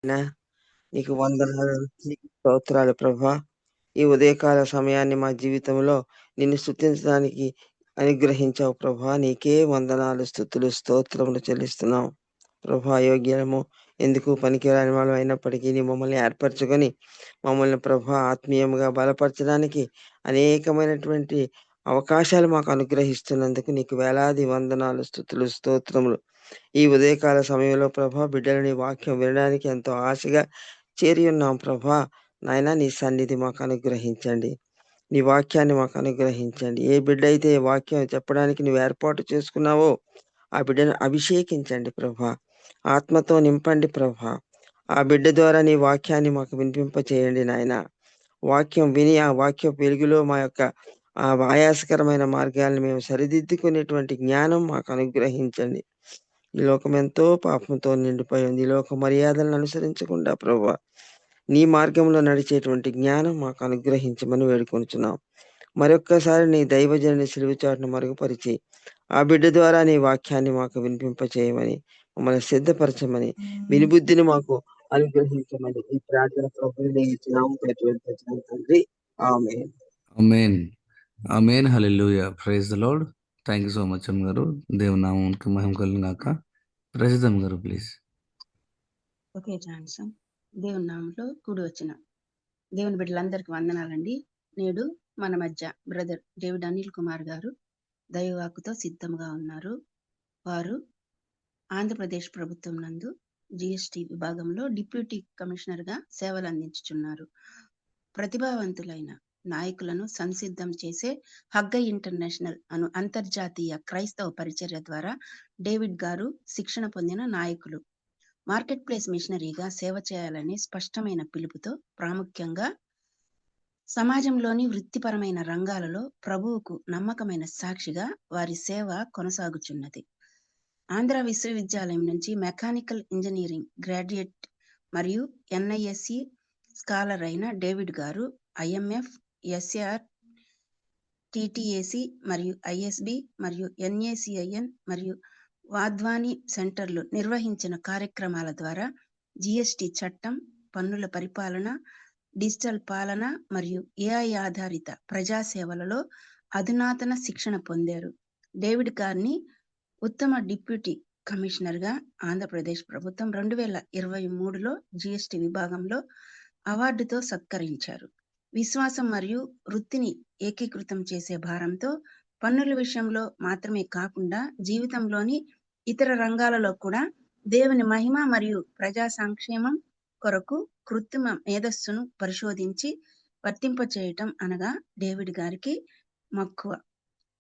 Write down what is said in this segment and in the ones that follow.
నా నీకు వందనాలు, నీకు స్తోత్రాలు ప్రభా! ఈ ఉదయకాల సమయాన్ని మా జీవితంలో నిన్ను స్తుతించడానికి అనుగ్రహించావు ప్రభా! నీకే వందనాలు, స్తుతులు, స్తోత్రములు చెల్లిస్తున్నాం. ప్రభా యోగ్యులము, ఎందుకు పనికిరాని వాళ్ళం అయినప్పటికీ నీ మమ్మల్ని ఏర్పరచుకొని, మమ్మల్ని ప్రభా ఆత్మీయముగా బలపరచడానికి అనేకమైనటువంటి అవకాశాలు మాకు అనుగ్రహిస్తున్నందుకు నీకు వేలాది వందనాలు, స్తుతులు, స్తోత్రములు. ఈ ఉదయకాల సమయంలో ప్రభా బిడ్డలు నీ వాక్యం వినడానికి ఎంతో ఆశగా చేరి ఉన్నాం ప్రభా. నాయనా నీ సన్నిధి మాకు అనుగ్రహించండి. నీ వాక్యాన్ని మాకు అనుగ్రహించండి. ఏ బిడ్డ అయితే ఈ వాక్యం చెప్పడానికి నువ్వు ఏర్పాటు చేసుకున్నావో ఆ బిడ్డను అభిషేకించండి ప్రభా. ఆత్మతో నింపండి ప్రభా. ఆ బిడ్డ ద్వారా నీ వాక్యాన్ని మాకు వినిపింపచేయండి నాయనా. వాక్యం విని ఆ వాక్య వెలుగులో మా యొక్క ఆ ఆయాసకరమైన మార్గాలను మేము సరిదిద్దుకునేటువంటి జ్ఞానం మాకు అనుగ్రహించండి. ఈ లోకం ఎంతో పాపంతో నిండిపోయి ఉంది. ఈ లోక మర్యాదలను అనుసరించకుండా ప్రభువా నీ మార్గంలో నడిచేటువంటి జ్ఞానం మాకు అనుగ్రహించమని వేడుకొనుచున్నాం. మరొక్కసారి నీ దైవజనుని సిలువ చాటును మరుగుపరిచి ఆ బిడ్డ ద్వారా నీ వాక్యాన్ని మాకు వినిపింపచేయమని, మమ్మల్ని సిద్ధపరచమని, వినిబుద్ధిని మాకు అనుగ్రహించమని ఈ ప్రార్థన ప్రభువుని నీ నామములో వేడుకొనుచున్నాం తండ్రి. Amen. Amen. Amen. Hallelujah. Praise the Lord. Thank you so much అమ్మ గారు. దేవుని నామమునకు మహిమ కలుగును గాక. ప్రైజ్ అమ్మ గారు ప్లీజ్. Okay Johnson. దేవుని నామంలో కూడి వచ్చిన దేవుని బిడ్డలందరికీ వందనాలండి. నేడు మన మధ్య బ్రదర్ డేవిడ్ అనిల్ కుమార్ గారు దైవవాక్కుతో సిద్ధంగా ఉన్నారు. వారు ఆంధ్రప్రదేశ్ ప్రభుత్వం నందు జిఎస్టి విభాగంలో డిప్యూటీ కమిషనర్ గా సేవలు అందించుచున్నారు. ప్రతిభావంతులైన నాయకులను సంసిద్ధం చేసే హగ్గ ఇంటర్నేషనల్ అను అంతర్జాతీయ క్రైస్తవ పరిచర్య ద్వారా డేవిడ్ గారు శిక్షణ పొందిన నాయకులు. మార్కెట్ ప్లేస్ మిషనరీగా సేవ చేయాలని స్పష్టమైన పిలుపుతో ప్రాముఖ్యంగా సమాజంలోని వృత్తిపరమైన రంగాలలో ప్రభువుకు నమ్మకమైన సాక్షిగా వారి సేవ కొనసాగుచున్నది. ఆంధ్ర విశ్వవిద్యాలయం నుంచి మెకానికల్ ఇంజనీరింగ్ గ్రాడ్యుయేట్ మరియు ఎన్ఐఎస్సి స్కాలర్ అయిన డేవిడ్ గారు ఐఎంఎఫ్, ఎస్ఏఆర్, టిటిఏసి మరియు ఐఎస్బి మరియు ఎన్ఏసిఐఎన్ మరియు వాద్వాని సెంటర్లు నిర్వహించిన కార్యక్రమాల ద్వారా జిఎస్టి చట్టం, పన్నుల పరిపాలన, డిజిటల్ పాలన మరియు ఏఐ ఆధారిత ప్రజాసేవలలో అధునాతన శిక్షణ పొందారు. డేవిడ్ గారిని ఉత్తమ డిప్యూటీ కమిషనర్ గా ఆంధ్రప్రదేశ్ ప్రభుత్వం 2023లో జిఎస్టి విభాగంలో అవార్డుతో సత్కరించారు. విశ్వాసం మరియు వృత్తిని ఏకీకృతం చేసే భారంతో పన్నుల విషయంలో మాత్రమే కాకుండా జీవితంలోని ఇతర రంగాలలో కూడా దేవుని మహిమ మరియు ప్రజా సంక్షేమం కొరకు కృత్రిమ మేధస్సును పరిశోధించి వర్తింపచేయటం అనగా డేవిడ్ గారికి మక్కువ.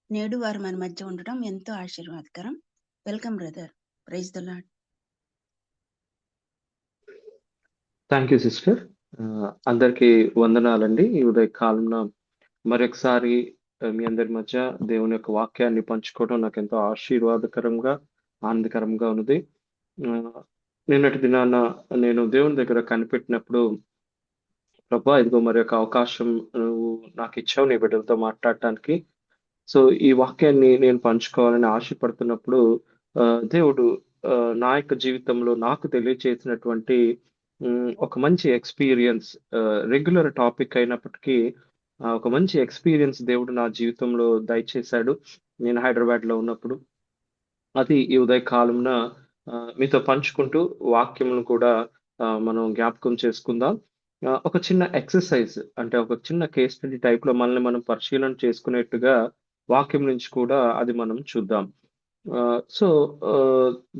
నేడు వారు మన మధ్య ఉండటం ఎంతో ఆశీర్వాదకరం. Welcome brother. Praise the Lord. Thank you sister. అందరికీ వందనాలండి. ఈ ఉదయ కాలంలో మరొకసారి మీ అందరి మధ్య దేవుని యొక్క వాక్యాన్ని పంచుకోవడం నాకు ఎంతో ఆశీర్వాదకరంగా ఆనందకరంగా ఉన్నది. నిన్నటి దినాన నేను దేవుని దగ్గర కనిపెట్టినప్పుడు ప్రభా ఇదిగో మరి యొక్క అవకాశం నువ్వు నాకు ఇచ్చావు నీ బిడ్డలతో మాట్లాడటానికి. సో ఈ వాక్యాన్ని నేను పంచుకోవాలని ఆశపడుతున్నప్పుడు దేవుడు నా యొక్క జీవితంలో నాకు తెలియచేసినటువంటి ఒక మంచి ఎక్స్పీరియన్స్, రెగ్యులర్ టాపిక్ అయినప్పటికీ ఒక మంచి ఎక్స్పీరియన్స్ దేవుడు నా జీవితంలో దయచేశాడు నేను హైదరాబాద్లో ఉన్నప్పుడు. అది ఈ ఉదయ కాలంన మీతో పంచుకుంటూ వాక్యమును కూడా మనం జ్ఞాపకం చేసుకుందాం. ఒక చిన్న ఎక్సర్సైజ్ అంటే ఒక చిన్న కేస్ స్టడీ టైప్‌లో మనల్ని మనం పరిశీలన చేసుకునేట్టుగా వాక్యం నుంచి కూడా అది మనం చూద్దాం. సో,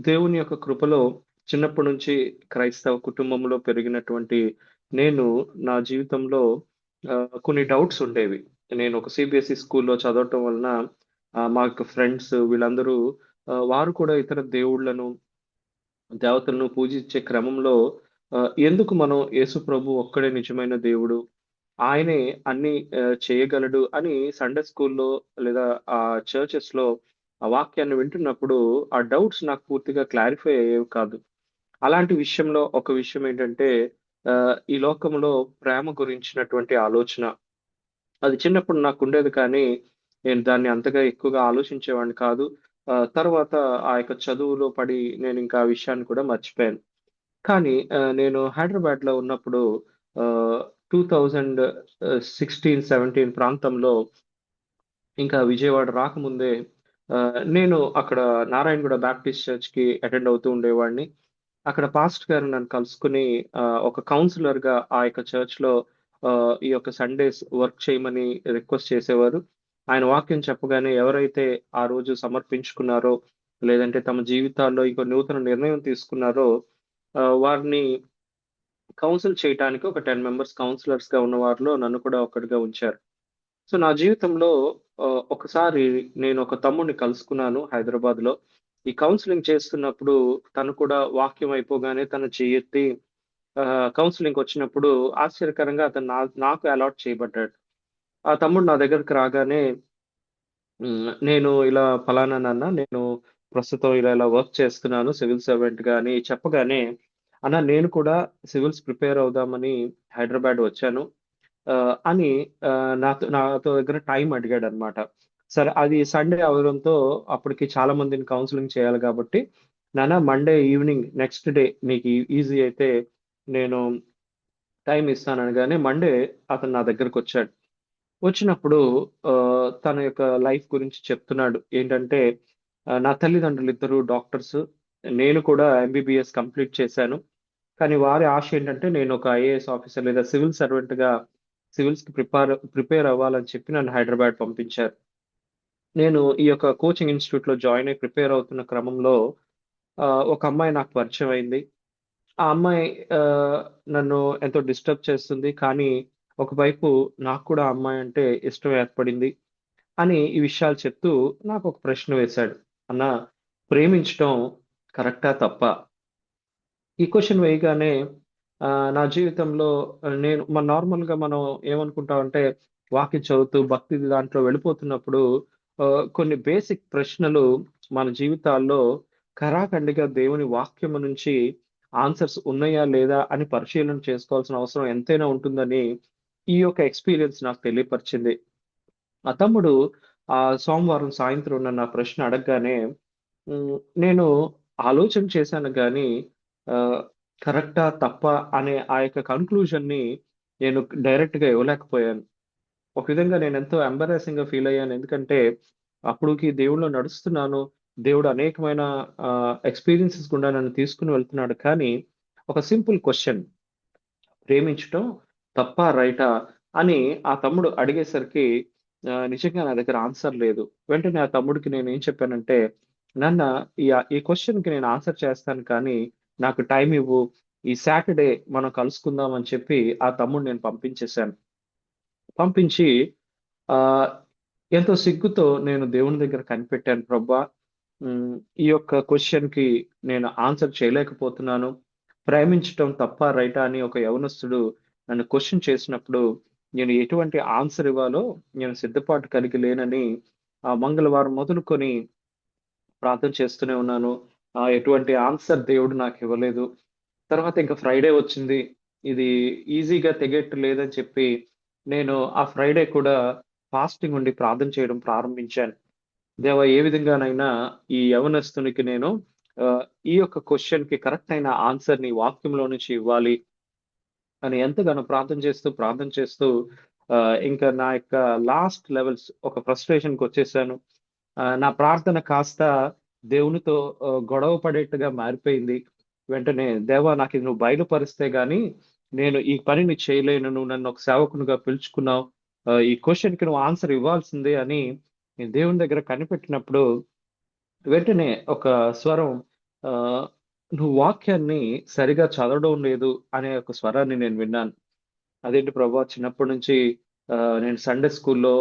దేవుని యొక్క కృపలో చిన్నప్పటి నుంచి క్రైస్తవ కుటుంబంలో పెరిగినటువంటి నేను నా జీవితంలో కొన్ని డౌట్స్ ఉండేవి. నేను ఒక సీబీఎస్‌ఈ స్కూల్‌లో చదవటం వలన మా యొక్క ఫ్రెండ్స్ వీళ్ళందరూ వారు కూడా ఇతర దేవుళ్ళను, దేవతలను పూజించే క్రమంలో ఎందుకు మనం యేసు ప్రభు ఒక్కడే నిజమైన దేవుడు, ఆయనే అన్నీ చేయగలడు అని సండే స్కూల్‌లో లేదా చర్చెస్‌లో ఆ వాక్యాన్ని వింటున్నప్పుడు ఆ డౌట్స్ నాకు పూర్తిగా క్లారిఫై అయ్యేవి కాదు. అలాంటి విషయంలో ఒక విషయం ఏంటంటే ఈ లోకంలో ప్రేమ గురించినటువంటి ఆలోచన. అది చిన్నప్పుడు నాకుండేది కానీ నేను దాన్ని అంతగా ఎక్కువగా ఆలోచించేవాడిని కాదు. తర్వాత ఆ యొక్క చదువులో పడి నేనింకా ఆ విషయాన్ని కూడా మర్చిపోయాను. కానీ నేను హైదరాబాద్లో ఉన్నప్పుడు 2016-17 ప్రాంతంలో, ఇంకా విజయవాడ రాకముందే నేను అక్కడ నారాయణగూడ బ్యాప్టిస్ట్ చర్చ్కి అటెండ్ అవుతూ ఉండేవాడిని. అక్కడ పాస్టర్ గారు నన్ను కలుసుకుని ఒక కౌన్సిలర్గా ఆ యొక్క చర్చ్లో ఈ యొక్క సండేస్ వర్క్ చేయమని రిక్వెస్ట్ చేసేవారు. ఆయన వాక్యం చెప్పగానే ఎవరైతే ఆ రోజు సమర్పించుకున్నారో, లేదంటే తమ జీవితాల్లో ఇంకో నూతన నిర్ణయం తీసుకున్నారో, వారిని కౌన్సిల్ చేయటానికి ఒక 10 మెంబర్స్ కౌన్సిలర్స్‌గా ఉన్న వారిలో నన్ను కూడా ఒకడిగా ఉంచారు. సో, నా జీవితంలో ఒకసారి నేను ఒక తమ్ముడిని కలుసుకున్నాను హైదరాబాద్‌లో. ఈ కౌన్సెలింగ్ చేస్తున్నప్పుడు తను కూడా వాక్యం అయిపోగానే తన చెయ్యెత్తి కౌన్సెలింగ్‌కొచ్చినప్పుడు ఆశ్చర్యకరంగా అతను నాకు అలాట్ చేయబడ్డాడు. ఆ తమ్ముడు నా దగ్గరికి రాగానే నేను ఇలా పలానా నాన్న నేను ప్రస్తుతం ఇలా వర్క్ చేస్తున్నాను సివిల్ సర్వెంట్‌గా అని చెప్పగానే, అన్న నేను కూడా సివిల్స్ ప్రిపేర్ అవుదామని హైదరాబాద్ వచ్చాను. అని నాతో దగ్గర టైం అడిగాడనమాట. సరే అది సండే అవ్వడంతో అప్పటికి చాలా మందిని కౌన్సెలింగ్ చేయాలి కాబట్టి, నాన్న మండే ఈవినింగ్ నెక్స్ట్ డే నీకు ఈజీ అయితే నేను టైం ఇస్తాననగానే మండే అతను నా దగ్గరకొచ్చాడు. వచ్చినప్పుడు తన యొక్క లైఫ్ గురించి చెప్తున్నాడు. ఏంటంటే నా తల్లిదండ్రులిద్దరూ డాక్టర్స్. నేను కూడా ఎంబీబీఎస్ కంప్లీట్ చేశాను. కానీ వారి ఆశ ఏంటంటే నేను ఒక ఐఏఎస్ ఆఫీసర్ లేదా సివిల్ సర్వెంట్‌గా సివిల్స్‌కి ప్రిపేర్ అవ్వాలని చెప్పి నన్ను హైదరాబాద్ పంపించారు. నేను ఈ యొక్క కోచింగ్ ఇన్‌స్టిట్యూట్‌లో జాయిన్ అయ్యి ప్రిపేర్ అవుతున్న క్రమంలో ఒక అమ్మాయి నాకు పరిచయం అయింది. ఆ అమ్మాయి ఆహ్, నన్ను ఎంతో డిస్టర్బ్ చేస్తుంది. కానీ ఒకవైపు నాకు కూడా ఆ అమ్మాయి అంటే ఇష్టం ఏర్పడింది అని ఈ విషయాలు చెప్తూ నాకొక ప్రశ్న వేశాడు. అన్నా ప్రేమించటం కరెక్టా? తప్పా? ఈ క్వెషన్ వేయగానే నా జీవితంలో నేను నార్మల్‌గా మనం ఏమనుకుంటామంటే వాక్యం చదువుతూ భక్తి దాంట్లో వెళ్ళిపోతున్నప్పుడు కొన్ని బేసిక్ ప్రశ్నలు మన జీవితాల్లో ఖరాఖండిగా దేవుని వాక్యము నుంచి ఆన్సర్స్ ఉన్నాయా? లేదా? అని పరిశీలన చేసుకోవాల్సిన అవసరం ఎంతైనా ఉంటుందని ఈ యొక్క ఎక్స్‌పీరియన్స్ నాకు తెలియపరిచింది. ఆ తమ్ముడు సోమవారం సాయంత్రం నన్ను ఆ ప్రశ్న అడగగానే నేను ఆలోచన చేశాను గానీ ఆహ్, కరెక్టా? తప్పా? అనే ఆ యొక్క కన్‌క్లూజన్‌ని నేను డైరెక్ట్‌గా ఇవ్వలేకపోయాను. ఒక విధంగా నేనెంతో ఎంబారసింగ్‌గా ఫీల్ అయ్యాను. ఎందుకంటే అప్పటికి దేవుడిలో నడుస్తున్నాను. దేవుడు అనేకమైన ఎక్స్‌పీరియన్సెస్ గుండా నన్ను తీసుకొని వెళ్తున్నాడు. కానీ ఒక సింపుల్ క్వెషన్, ప్రేమించటం తప్పా? రైటా? అని ఆ తమ్ముడు అడిగేసరికి నిజంగా నా దగ్గర ఆన్సర్ లేదు. వెంటనే ఆ తమ్ముడికి నేనేం చెప్పానంటే, "నాన్న ఈ క్వెషన్‌కి నేను ఆన్సర్ చేస్తాను కానీ, నాకు టైమ్ ఇవ్వు. ఈ సాటర్‌డే మనం కలుసుకుందాం" అని చెప్పి ఆ తమ్ముడిని నేను పంపించేసాను. పంపించి ఆహ్, ఎంతో సిగ్గుతో నేను దేవుని దగ్గర కనిపెట్టాను. "ప్రభువా, ఈ యొక్క క్వెషన్‌కి నేను ఆన్సర్ చేయలేకపోతున్నాను. ప్రేమించటం తప్పా? రైటా?" అని ఒక యవనస్తుడు నన్ను క్వెషన్ చేసినప్పుడు, నేను ఎటువంటి ఆన్సర్ ఇవ్వాలో నేను సిద్ధపాటు కలిగి లేనని మంగళవారం మొదలుకొని ప్రార్థన చేస్తూనే ఉన్నాను. ఎటువంటి ఆన్సర్ దేవుడు నాకివ్వలేదు. తర్వాత ఇంక ఫ్రైడే వచ్చింది. ఇది ఈజీగా తెగేట్టు లేదని చెప్పి, నేను ఆ ఫ్రైడే కూడా ఫాస్టింగ్ ఉండి ప్రార్థన చేయడం ప్రారంభించాను. దేవా! ఏ విధంగానైనా ఈ యవనస్తునికి నేను ఈ యొక్క క్వెషన్‌కి కరెక్ట్ అయిన ఆన్సర్ నీ వాక్యంలో నుంచి ఇవ్వాలి అని ఎంతగానో ప్రార్థన చేస్తూ ఇంకా నా యొక్క లాస్ట్ లెవెల్స్ ఒక ఫ్రస్ట్రేషన్‌కొచ్చేసాను. నా ప్రార్థన కాస్త దేవునితో గొడవ పడేట్టుగా మారిపోయింది. వెంటనే దేవా! నాకిది నువ్వు బయలుపరిస్తే గాని నేను ఈ పనిని చేయలేను. నువ్వు నన్ను ఒక సేవకునిగా పిలుచుకున్నావు. ఈ క్వెషన్‌కి నువ్వు ఆన్సర్ ఇవ్వాల్సిందే అని నేను దేవుని దగ్గర కనిపెట్టినప్పుడు వెంటనే ఒక స్వరం ఆహ్, "నువ్వు వాక్యాన్ని సరిగా చదవడం లేదు" అనే ఒక స్వరాన్ని నేను విన్నాను. అదేంటి ప్రభా! చిన్నప్పటి నుంచి నేను సండే స్కూల్‌లో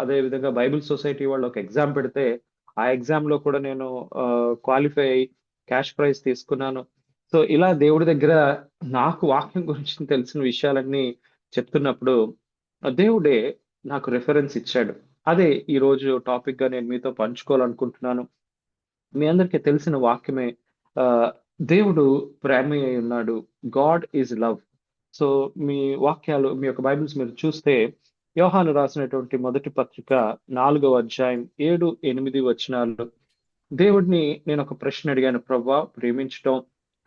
అదే విధంగా బైబిల్ సొసైటీ వాళ్ళు ఒక ఎగ్జామ్ పెడితే, ఆ ఎగ్జామ్‌లో కూడా నేను క్వాలిఫై అయ్యి క్యాష్ ప్రైజ్ తీసుకున్నాను. సో, ఇలా దేవుడి దగ్గర నాకు వాక్యం గురించి తెలిసిన విషయాలన్నీ చెప్తున్నప్పుడు, దేవుడే నాకు రిఫరెన్స్ ఇచ్చాడు. అదే ఈరోజు టాపిక్‌గా నేను మీతో పంచుకోవాలనుకుంటున్నాను. మీ అందరికీ తెలిసిన వాక్యమే. ఆహ్, దేవుడు ప్రేమ అయ్యున్నాడు. God is love. సో, మీ మీ యొక్క బైబిల్స్ మీరు చూస్తే యోహాను రాసినటువంటి మొదటి పత్రిక 4వ అధ్యాయం 7, 8 వచనాలు. దేవుడిని నేనొక ప్రశ్న అడిగాను. ప్రవ్వా, ప్రేమించటం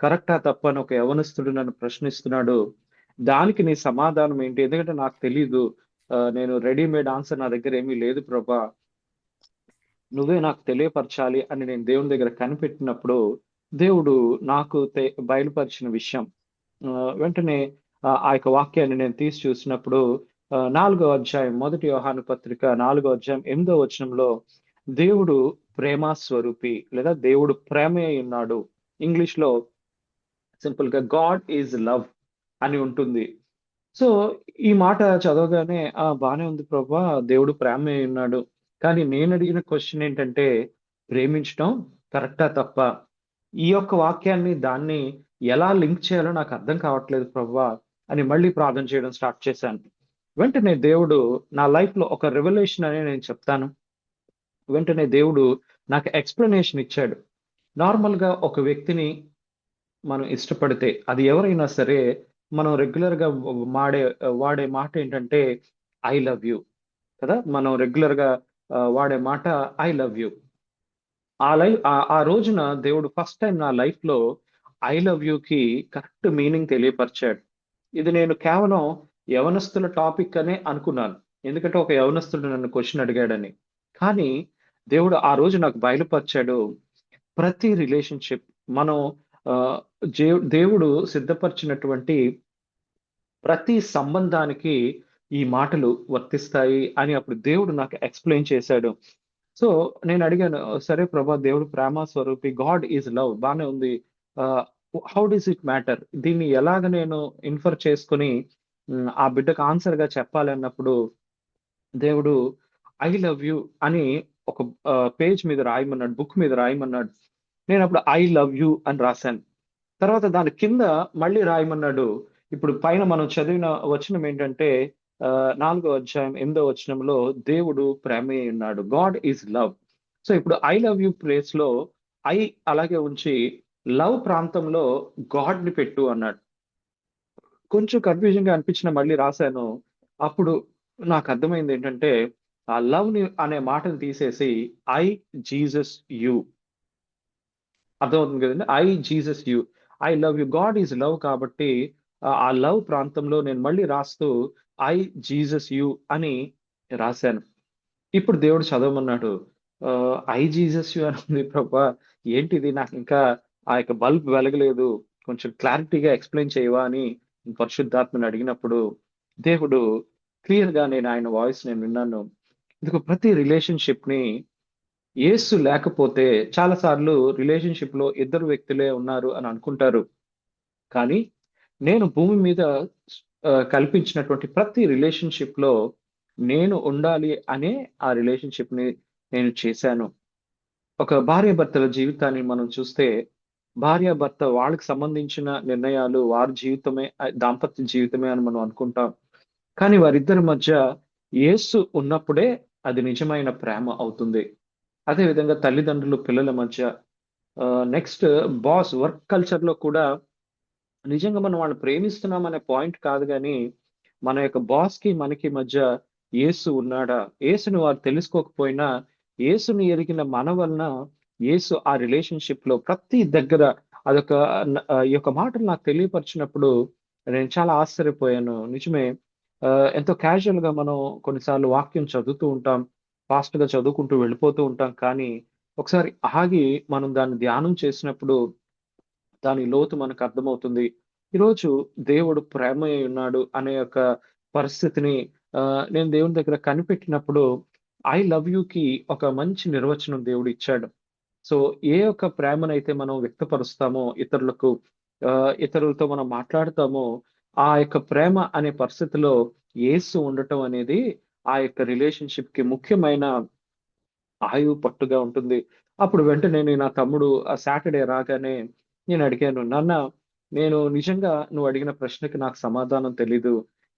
కరెక్టా తప్ప అని ఒక యవనస్తుడు నన్ను ప్రశ్నిస్తున్నాడు. దానికి నీ సమాధానం ఏంటి? ఎందుకంటే నాకు తెలీదు. నేను రెడీమేడ్ ఆన్సర్ నా దగ్గర ఏమీ లేదు ప్రభా. నువ్వే నాకు తెలియపరచాలి అని నేను దేవుని దగ్గర కనిపెట్టినప్పుడు, దేవుడు నాకు బయలుపరిచిన విషయం వెంటనే ఆ యొక్క వాక్యాన్ని నేను తీసి చూసినప్పుడు 4వ అధ్యాయం 1 యోహాను పత్రిక 4వ అధ్యాయం 8వ వచనంలో దేవుడు ప్రేమ స్వరూపి లేదా దేవుడు ప్రేమే ఉన్నాడు. ఇంగ్లీష్‌లో సింపుల్‌గా గాడ్ ఈజ్ లవ్ అని ఉంటుంది. సో, ఈ మాట చదవగానే బానే ఉంది ప్రభా! దేవుడు ప్రేమే ఉన్నాడు. కానీ నేనడిగిన క్వెషన్ ఏంటంటే, ప్రేమించడం కరెక్టా తప్పా? ఈ యొక్క వాక్యాన్ని దాన్ని ఎలా లింక్ చేయాలో నాకు అర్థం కావట్లేదు ప్రభువా! అని మళ్ళీ ప్రార్థన చేయడం స్టార్ట్ చేశాను. వెంటనే దేవుడు నా లైఫ్‌లో ఒక రివల్యూషన్ అని నేను చెప్తాను. వెంటనే దేవుడు నాకు ఎక్స్‌ప్లనేషన్ ఇచ్చాడు. నార్మల్‌గా ఒక వ్యక్తిని మనం ఇష్టపడితే అది ఎవరైనా సరే మనం రెగ్యులర్‌గా వాడే మాట ఏంటంటే ఐ లవ్ యూ కదా! మనం రెగ్యులర్‌గా వాడే మాట ఐ లవ్ యూ. ఆ రోజున దేవుడు ఫస్ట్ టైమ్ నా లైఫ్‌లో ఐ లవ్ యూకి కరెక్ట్ మీనింగ్ తెలియపరిచాడు. ఇది నేను కేవలం యవనస్తుల టాపిక్ అనే అనుకున్నాను. ఎందుకంటే ఒక యవనస్తుడు నన్ను క్వెషన్ అడిగాడని. కానీ దేవుడు ఆ రోజు నాకు బయలుపరిచాడు. ప్రతి రిలేషన్‌షిప్ మనం ఆహ్, దేవుడు సిద్ధపరిచినటువంటి ప్రతి సంబంధానికి ఈ మాటలు వర్తిస్తాయి అని అప్పుడు దేవుడు నాకు ఎక్స్‌ప్లెయిన్ చేశాడు. సో, నేనడిగాను, సరే ప్రభా! దేవుడు ప్రేమ స్వరూపి, గాడ్ ఈజ్ లవ్ బానే ఉంది. ఆహ్, హౌ డస్ ఇట్ మ్యాటర్? దీన్ని ఎలాగ నేను ఇన్ఫర్ చేసుకొని ఆ బిడ్డకు ఆన్సర్‌గా చెప్పాలి అన్నప్పుడు దేవుడు ఐ లవ్ యూ అని ఒక పేజ్ మీద రాయమన్నాడు. బుక్ మీద రాయమన్నాడు. నేనప్పుడు ఐ లవ్ యూ అని రాశాను. తర్వాత దాని కింద మళ్ళీ రాయమన్నాడు. ఇప్పుడు పైన మనం చదివిన వచనం ఏంటంటే 4వ అధ్యాయం 8వ వచనంలో దేవుడు ప్రేమై ఉన్నాడు. God is love. సో, ఇప్పుడు ఐ లవ్ యూ ప్లేస్‌లో ఐ అలాగే ఉంచి లవ్ ప్రాంతంలో గాడ్‌ని పెట్టు అన్నాడు. కొంచెం కన్‌ఫ్యూజింగ్‌గా అనిపించినా మళ్ళీ రాసాను. అప్పుడు నాకర్థమైందేంటంటే, ఆ లవ్‌ని అనే మాటను తీసేసి ఐ జీసస్ యూ అర్థమవుతుంది కదండీ! I Jesus you. I love you. God is love కాబట్టి ఆ లవ్ ప్రాంతంలో నేను మళ్ళీ రాస్తూ ఐ జీసస్ యూ అని రాసాను. ఇప్పుడు దేవుడు చదవమన్నాడు. ఐ జీసస్ యూ అని ఉంది ప్రభా! ఏంటిది నాకింకా ఆ యొక్క బల్బ్ వెలగలేదు. కొంచెం క్లారిటీగా ఎక్స్‌ప్లెయిన్ చేయవా అని పరిశుద్ధాత్మని అడిగినప్పుడు, దేవుడు క్లియర్‌గా నేను ఆయన వాయిస్ నేను విన్నాను. ఇదిగో ప్రతి రిలేషన్‌షిప్‌ని యేసు లేకపోతే చాలా సార్లు రిలేషన్‌షిప్‌లో ఇద్దరు వ్యక్తులే ఉన్నారు అని అనుకుంటారు. కానీ నేను భూమి మీద కల్పించినటువంటి ప్రతి రిలేషన్‌షిప్‌లో నేను ఉండాలి అనే ఆ రిలేషన్‌షిప్‌ని నేను చేశాను. ఒక భార్యాభర్తల జీవితాన్ని మనం చూస్తే, భార్యాభర్త వాళ్ళకి సంబంధించిన నిర్ణయాలు వారి జీవితమే దాంపత్య జీవితమే అని మనం అనుకుంటాం. కానీ వారిద్దరి మధ్య యేసు ఉన్నప్పుడే అది నిజమైన ప్రేమ అవుతుంది. అదే విధంగా తల్లిదండ్రులు పిల్లల మధ్య నెక్స్ట్ వర్క్ కల్చర్‌లో కూడా నిజంగా మనం వాళ్ళని ప్రేమిస్తున్నాం అనే పాయింట్ కాదు గానీ, మన యొక్క బాస్‌కి, మనకి మధ్య యేసు ఉన్నాడా? యేసుని వారు తెలుసుకోకపోయినా, యేసుని ఎరిగిన మన వలన యేసు ఆ రిలేషన్‌షిప్‌లో ప్రతి దగ్గర అదొక ఈ యొక్క మాటలు నాకు తెలియపరిచినప్పుడు నేను చాలా ఆశ్చర్యపోయాను. నిజమే. ఎంతో క్యాజుయల్‌గా మనం కొన్నిసార్లు వాక్యం చదువుతూ ఉంటాం. ఫాస్ట్‌గా చదువుకుంటూ వెళ్ళిపోతూ ఉంటాం. కానీ, ఒకసారి ఆగి మనం దాన్ని ధ్యానం చేసినప్పుడు దాని లోతు మనకు అర్థమవుతుంది. ఈరోజు దేవుడు ప్రేమై ఉన్నాడు అనే యొక్క పరిస్థితిని నేను దేవుని దగ్గర కనిపెట్టినప్పుడు ఐ లవ్ యూకి ఒక మంచి నిర్వచనం దేవుడు ఇచ్చాడు. సో, ఏ యొక్క ప్రేమనైతే మనం వ్యక్తపరుస్తామో ఇతరులకు ఇతరులతో మనం మాట్లాడుతామో, ఆ యొక్క ప్రేమ అనే పరిస్థితిలో యేసు ఉండటం అనేది ఆ యొక్క రిలేషన్‌షిప్‌కి ముఖ్యమైన ఆయువు పట్టుగా ఉంటుంది. అప్పుడు వెంటనే నా తమ్ముడు సాటర్‌డే రాగానే నేను అడిగాను, "నాన్న నేను నిజంగా నువ్వు అడిగిన ప్రశ్నకి నాకు సమాధానం తెలీదు.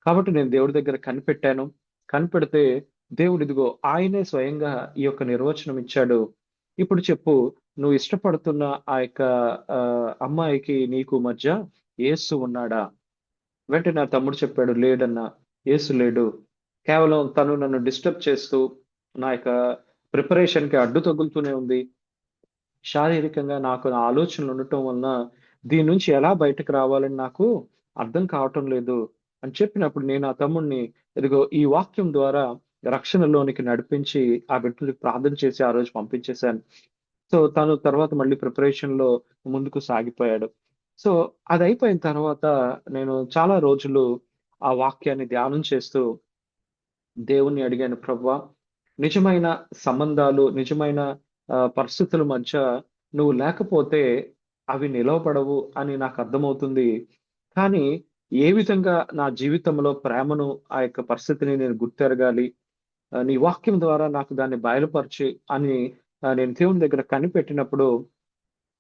కాబట్టి నేను దేవుడి దగ్గర కనిపెట్టాను. కనిపెడితే దేవుడు ఇదిగో ఆయనే స్వయంగా ఈ యొక్క నిర్వచనం ఇచ్చాడు. ఇప్పుడు చెప్పు నువ్వు ఇష్టపడుతున్న ఆ యొక్క అమ్మాయికి నీకు మధ్య యేసు ఉన్నాడా?" వెంటనే నా తమ్ముడు చెప్పాడు, "లేడన్నా. యేసు లేడు. కేవలం తను నన్ను డిస్టర్బ్ చేస్తూ నా యొక్క ప్రిపరేషన్‌కి అడ్డు తగులుతూనే ఉంది. శారీరకంగా నాకు నా ఆలోచనలు ఉండటం వలన దీని నుంచి ఎలా బయటకు రావాలని నాకు అర్థం కావటం లేదు అని చెప్పినప్పుడు నేను ఆ తమ్ముడిని ఇదిగో ఈ వాక్యం ద్వారా రక్షణలోనికి నడిపించి ఆ బిడ్డకి ప్రార్థన చేసి ఆ రోజు పంపించేశాను. సో తను తర్వాత మళ్ళీ ప్రిపరేషన్ లో ముందుకు సాగిపోయాడు. సో అది అయిపోయిన తర్వాత నేను చాలా రోజులు ఆ వాక్యాన్ని ధ్యానం చేస్తూ దేవుణ్ణి అడిగాను, ప్రభువా, నిజమైన సంబంధాలు, నిజమైన పరిస్థితుల మధ్య నువ్వు లేకపోతే అవి నిలవబడవు అని నాకు అర్థమవుతుంది. కానీ ఏ విధంగా నా జీవితంలో ప్రేమను, ఆ యొక్క పరిస్థితిని నేను గుర్తెరగాలి? నీ వాక్యం ద్వారా నాకు దాన్ని బయలుపరచి అని నేను దేవుని దగ్గర కనిపెట్టినప్పుడు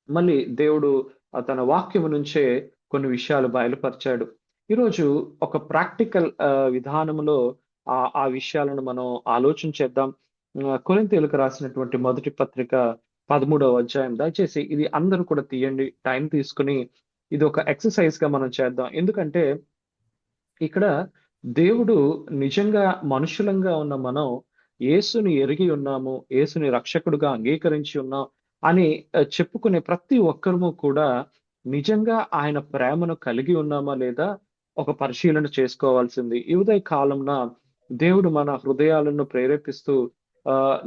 మళ్ళీ దేవుడు తన వాక్యము నుంచే కొన్ని విషయాలు బయలుపరిచాడు. ఈరోజు ఒక ప్రాక్టికల్ విధానంలో ఆ విషయాలను మనం ఆలోచన చేద్దాం. కొరింథీయులకు రాసినటువంటి మొదటి పత్రిక 13వ అధ్యాయం. దయచేసి ఇది అందరూ కూడా తీయండి. టైం తీసుకొని ఇది ఒక ఎక్సర్సైజ్ గా మనం చేద్దాం. ఎందుకంటే ఇక్కడ దేవుడు నిజంగా మనుషులంగా ఉన్న మనం యేసుని ఎరిగి ఉన్నాము, యేసుని రక్షకుడుగా అంగీకరించి ఉన్నాం అని చెప్పుకునే ప్రతి ఒక్కరము కూడా నిజంగా ఆయన ప్రేమను కలిగి ఉన్నామా లేదా ఒక పరిశీలన చేసుకోవాల్సింది. ఈ ఉదయ కాలంన దేవుడు మన హృదయాలను ప్రేరేపిస్తూ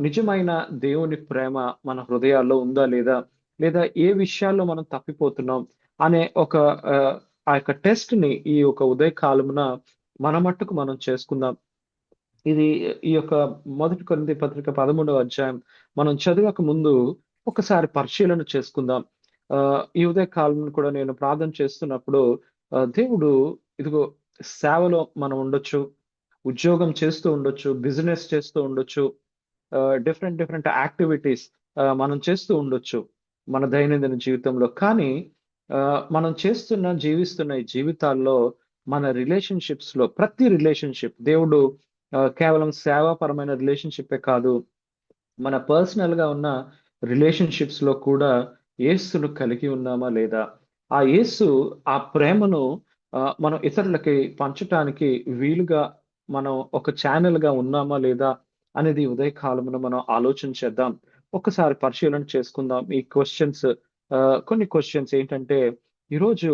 నిజమైన దేవుని ప్రేమ మన హృదయాల్లో ఉందా లేదా, లేదా ఏ విషయాల్లో మనం తప్పిపోతున్నాం అనే ఒక ఆ యొక్క టెస్ట్ ని ఈ యొక్క ఉదయ కాలమున మన మట్టుకు మనం చేసుకుందాం. ఇది ఈ యొక్క మొదటి కొరింథీ పత్రిక 13వ అధ్యాయం మనం చదివక ముందు ఒకసారి పరిశీలన చేసుకుందాం. ఈ ఉదయ కాలం కూడా నేను ప్రార్థన చేస్తున్నప్పుడు దేవుడు ఇదిగో సేవలో మనం ఉండొచ్చు, ఉద్యోగం చేస్తూ ఉండొచ్చు, బిజినెస్ చేస్తూ ఉండొచ్చు, డిఫరెంట్ యాక్టివిటీస్ మనం చేస్తూ ఉండొచ్చు మన దైనందిన జీవితంలో. కానీ మనం జీవిస్తున్న ఈ జీవితాల్లో మన రిలేషన్షిప్స్ లో ప్రతి రిలేషన్షిప్ దేవుడు కేవలం సేవాపరమైన రిలేషన్షిప్పే కాదు, మన పర్సనల్ గా ఉన్న రిలేషన్షిప్స్ లో కూడా యేసును కలిగి ఉన్నామా లేదా, ఆ యేసు ఆ ప్రేమను మనం ఇతరులకి పంచటానికి వీలుగా మనం ఒక ఛానల్ గా ఉన్నామా లేదా అనేది ఉదయ కాలమున మనం ఆలోచన చేద్దాం. ఒక్కసారి పరిశీలన చేసుకుందాం. ఈ క్వశ్చన్స్ కొన్ని క్వశ్చన్స్ ఏంటంటే, ఈరోజు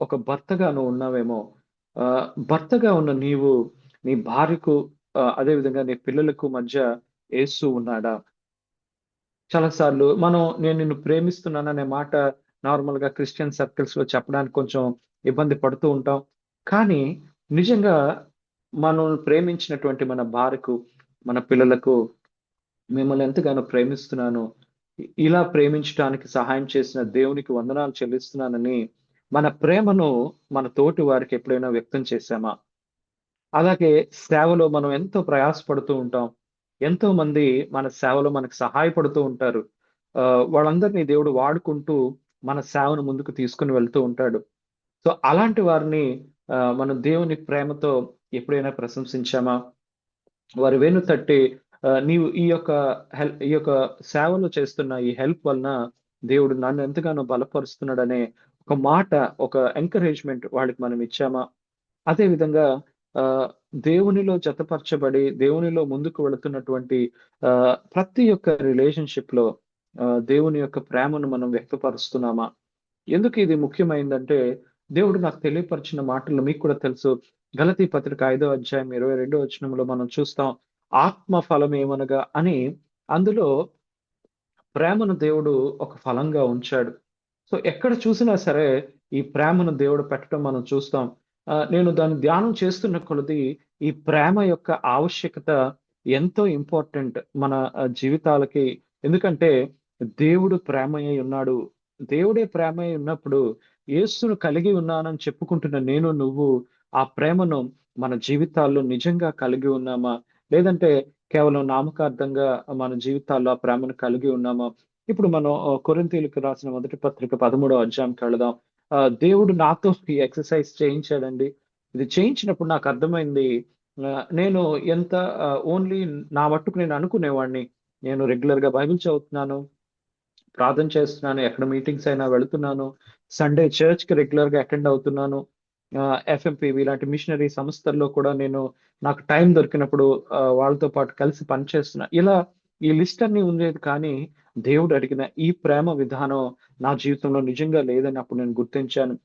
ఒక భర్తగా నువ్వు ఉన్నావేమో, భర్తగా ఉన్న నీవు నీ భార్యకు అదే విధంగా నీ పిల్లలకు మధ్య యేసు ఉన్నాడా? చాలా సార్లు నేను నిన్ను ప్రేమిస్తున్నాననే మాట నార్మల్ గా క్రిస్టియన్ సర్కిల్స్ లో చెప్పడానికి కొంచెం ఇబ్బంది పడుతూ ఉంటాం. కానీ నిజంగా మనం ప్రేమించినటువంటి మన భార్యకు, మన పిల్లలకు మిమ్మల్ని ఎంతగానో ప్రేమిస్తున్నాను, ఇలా ప్రేమించడానికి సహాయం చేసిన దేవునికి వందనాలు చెల్లిస్తున్నానని మన ప్రేమను మన తోటి వారికి ఎప్పుడైనా వ్యక్తం చేశామా? అలాగే సేవలో మనం ఎంతో ప్రయాసపడుతూ ఉంటాం. ఎంతో మంది మన సేవలో మనకు సహాయపడుతూ ఉంటారు. వాళ్ళందరినీ దేవుడు వాడుకుంటూ మన సేవను ముందుకు తీసుకొని వెళ్తూ ఉంటాడు. సో అలాంటి వారిని మనం దేవుని ప్రేమతో ఎప్పుడైనా ప్రశంసించామా? వారి వెన్ను తట్టి నీవు ఈ యొక్క సేవలు చేస్తున్న ఈ హెల్ప్ వలన దేవుడు నన్ను ఎంతగానో బలపరుస్తున్నాడనే ఒక మాట, ఒక ఎంకరేజ్మెంట్ వాళ్ళకి మనం ఇచ్చామా? అదే విధంగా దేవునిలో జతపరచబడి దేవునిలో ముందుకు వెళుతున్నటువంటి ప్రతి ఒక్క రిలేషన్షిప్ లో దేవుని యొక్క ప్రేమను మనం వ్యక్తపరుస్తున్నామా? ఎందుకు ఇది ముఖ్యమైందంటే, దేవుడు నాకు తెలియపరిచిన మాటలు మీకు కూడా తెలుసు. గలతీ పత్రిక 5వ అధ్యాయం 22వ వచనంలో మనం చూస్తాం, ఆత్మ ఫలం ఏమనగా అని. అందులో ప్రేమను దేవుడు ఒక ఫలంగా ఉంచాడు. సో ఎక్కడ చూసినా సరే ఈ ప్రేమను దేవుడు పెట్టడం మనం చూస్తాం. నేను దాన్ని ధ్యానం చేస్తున్న కొలది ఈ ప్రేమ యొక్క ఆవశ్యకత ఎంతో ఇంపార్టెంట్ మన జీవితాలకి. ఎందుకంటే దేవుడు ప్రేమయ్య ఉన్నాడు. దేవుడే ప్రేమయ్య ఉన్నప్పుడు యేసును కలిగి ఉన్నానని చెప్పుకుంటున్న నేను, నువ్వు ఆ ప్రేమను మన జీవితాల్లో నిజంగా కలిగి ఉన్నామా? లేదంటే కేవలం నామకార్థంగా మన జీవితాల్లో ఆ ప్రేమను కలిగి ఉన్నామా? ఇప్పుడు మనం కొరింథీయులకు రాసిన మొదటి పత్రిక 13వ అధ్యాయంకి వెళదాం. దేవుడు నాతో ఈ ఎక్సర్సైజ్ చేయించాడండి. ఇది చేయించినప్పుడు నాకు అర్థమైంది, నేను ఎంత ఓన్లీ నా మట్టుకు నేను అనుకునేవాడిని, నేను రెగ్యులర్ గా బైబిల్ చదువుతున్నాను, ప్రార్థన చేస్తున్నాను, ఎక్కడ మీటింగ్స్ అయినా వెళుతున్నాను, సండే చర్చ్ కి రెగ్యులర్ గా అటెండ్ అవుతున్నాను, ఎఫ్ఎంపివి ఇలాంటి మిషనరీ సంస్థల్లో కూడా నేను నాకు టైం దొరికినప్పుడు వాళ్ళతో పాటు కలిసి పనిచేస్తున్నా. ఇలా ఈ లిస్ట్ అన్ని ఉండేది. కానీ దేవుడు అడిగిన ఈ ప్రేమ విధానం నా జీవితంలో నిజంగా లేదని అప్పుడు నేను గుర్తించాను.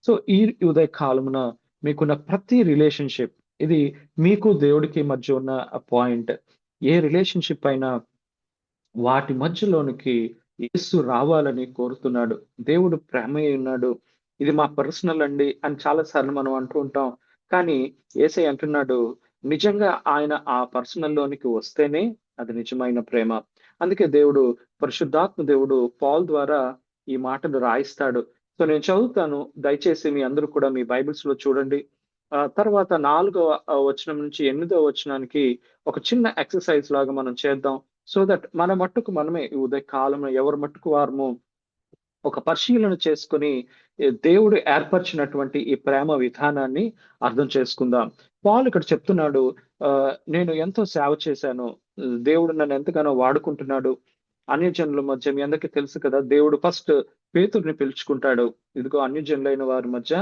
సో ఈ ఉదయ కాలమున మీకున్న ప్రతి రిలేషన్షిప్, ఇది మీకు దేవుడికి మధ్య ఉన్న పాయింట్. ఏ రిలేషన్షిప్ అయినా వాటి మధ్యలోనికి యేసు రావాలని కోరుతున్నాడు. దేవుడు ప్రేమై ఉన్నాడు. ఇది మా పర్సనల్ అండి అని చాలా సార్లు మనం అంటూ ఉంటాం. కానీ యేసయ్య అంటున్నాడు, నిజంగా ఆయన ఆ పర్సనల్‌లోనికి వస్తేనే అది నిజమైన ప్రేమ. అందుకే దేవుడు, పరిశుద్ధాత్మ దేవుడు పౌలు ద్వారా ఈ మాటలు రాయిస్తాడు. సో నేను చదువుతాను. దయచేసి మీ అందరూ కూడా మీ బైబిల్స్‌లో చూడండి. తర్వాత 4వ వచనం నుంచి 8వ వచనానికి ఒక చిన్న ఎక్సర్‌సైజ్ లాగా మనం చేద్దాం. సో దట్ మన మట్టుకు మనమే ఈ ఉదయ కాలంలో ఎవరి మట్టుకు వారము ఒక పరిశీలన చేసుకొని దేవుడు ఏర్పరిచినటువంటి ఈ ప్రేమ విధానాన్ని అర్థం చేసుకుందాం. పౌలు ఇక్కడ చెప్తున్నాడు, నేను ఎంతో సేవ చేశాను. దేవుడు నన్ను ఎంతగానో వాడుకుంటున్నాడు. అన్యజనుల మధ్య మీ అందరికీ తెలుసు కదా, దేవుడు ఫస్ట్ పేతురుని పిలుచుకుంటాడు. ఇదిగో అన్యజనులైన వారి మధ్య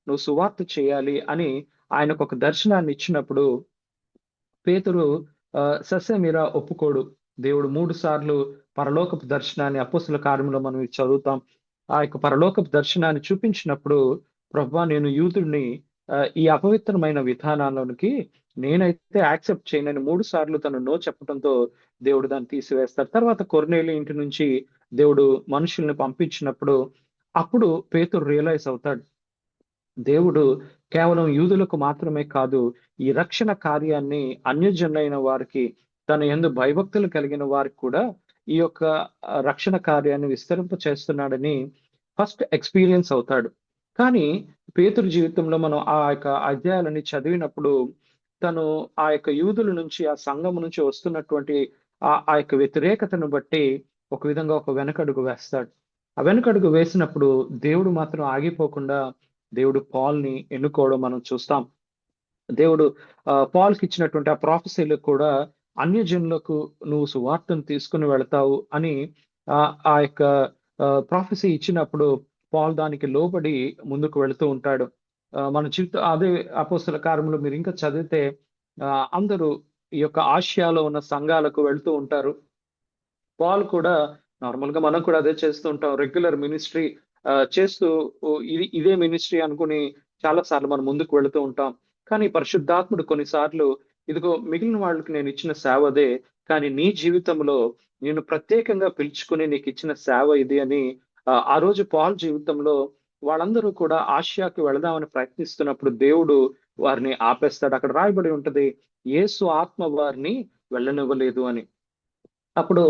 నువ్వు సువార్త చేయాలి అని ఆయనకు ఒక దర్శనాన్ని ఇచ్చినప్పుడు పేతురు ససేమిరా ఒప్పుకోడు. దేవుడు 3 సార్లు పరలోకపు దర్శనాన్ని అపోస్తల కార్యంలో మనం ఇది చదువుతాం. ఆ యొక్క పరలోకపు దర్శనాన్ని చూపించినప్పుడు, ప్రభువా నేను యూదుడిని, ఈ అపవిత్రమైన విధానాల్లోనికి నేనైతే యాక్సెప్ట్ చేయనని 3 సార్లు తను నో చెప్పడంతో దేవుడు దాన్ని తీసివేస్తాడు. తర్వాత కొర్నేలి ఇంటి నుంచి దేవుడు మనుషుల్ని పంపించినప్పుడు అప్పుడు పేతురు రియలైజ్ అవుతాడు. దేవుడు కేవలం యూదులకు మాత్రమే కాదు, ఈ రక్షణ కార్యాన్ని అన్యజనులైన వారికి, తన యందు భయభక్తులు కలిగిన వారికి కూడా ఈ యొక్క రక్షణ కార్యాన్ని విస్తరింప చేస్తున్నాడని ఫస్ట్ ఎక్స్‌పీరియన్స్ అవుతాడు. కానీ పేతురు జీవితంలో మనం ఆ యొక్క అధ్యాయాలన్నీ చదివినప్పుడు తను ఆ యొక్క యూదుల నుంచి, ఆ సంఘం నుంచి వస్తున్నటువంటి ఆ యొక్క వ్యతిరేకతను బట్టి ఒక విధంగా ఒక వెనకడుగు వేస్తాడు. ఆ వెనకడుగు వేసినప్పుడు దేవుడు మాత్రం ఆగిపోకుండా దేవుడు పౌల్‌ని ఎన్నుకోవడం మనం చూస్తాం. దేవుడు పౌల్‌కి ఇచ్చినటువంటి ఆ ప్రొఫెసీ‌లో కూడా అన్యజనులకు నువ్వు సువార్తను తీసుకొని వెళతావు అని ఆ యొక్క ప్రొఫెసీ ఇచ్చినప్పుడు పౌలు దానికి లోబడి ముందుకు వెళుతూ ఉంటాడు. మన అదే అపోస్తల కార్యములో మీరు ఇంకా చదివితే అందరూ ఈ యొక్క ఆసియాలో ఉన్న సంఘాలకు వెళ్తూ ఉంటారు. పౌలు కూడా నార్మల్‌గా మనం కూడా అదే చేస్తూ ఉంటాం. రెగ్యులర్ మినిస్ట్రీ చేస్తూ ఇదే మినిస్ట్రీ అనుకుని చాలా సార్లు మనం ముందుకు వెళుతూ ఉంటాం. కానీ పరిశుద్ధాత్ముడు కొన్నిసార్లు, ఇదిగో మిగిలిన వాళ్ళకి నేను ఇచ్చిన సేవ అదే, కానీ నీ జీవితంలో నేను ప్రత్యేకంగా పిలుచుకుని నీకు ఇచ్చిన సేవ ఇది అని ఆ రోజు పౌలు జీవితంలో వాళ్ళందరూ కూడా ఆసియాకి వెళదామని ప్రయత్నిస్తున్నప్పుడు దేవుడు వారిని ఆపేస్తాడు. అక్కడ రాయబడి ఉంటది, యేసు ఆత్మ వారిని వెళ్ళనివ్వలేదు అని. అప్పుడు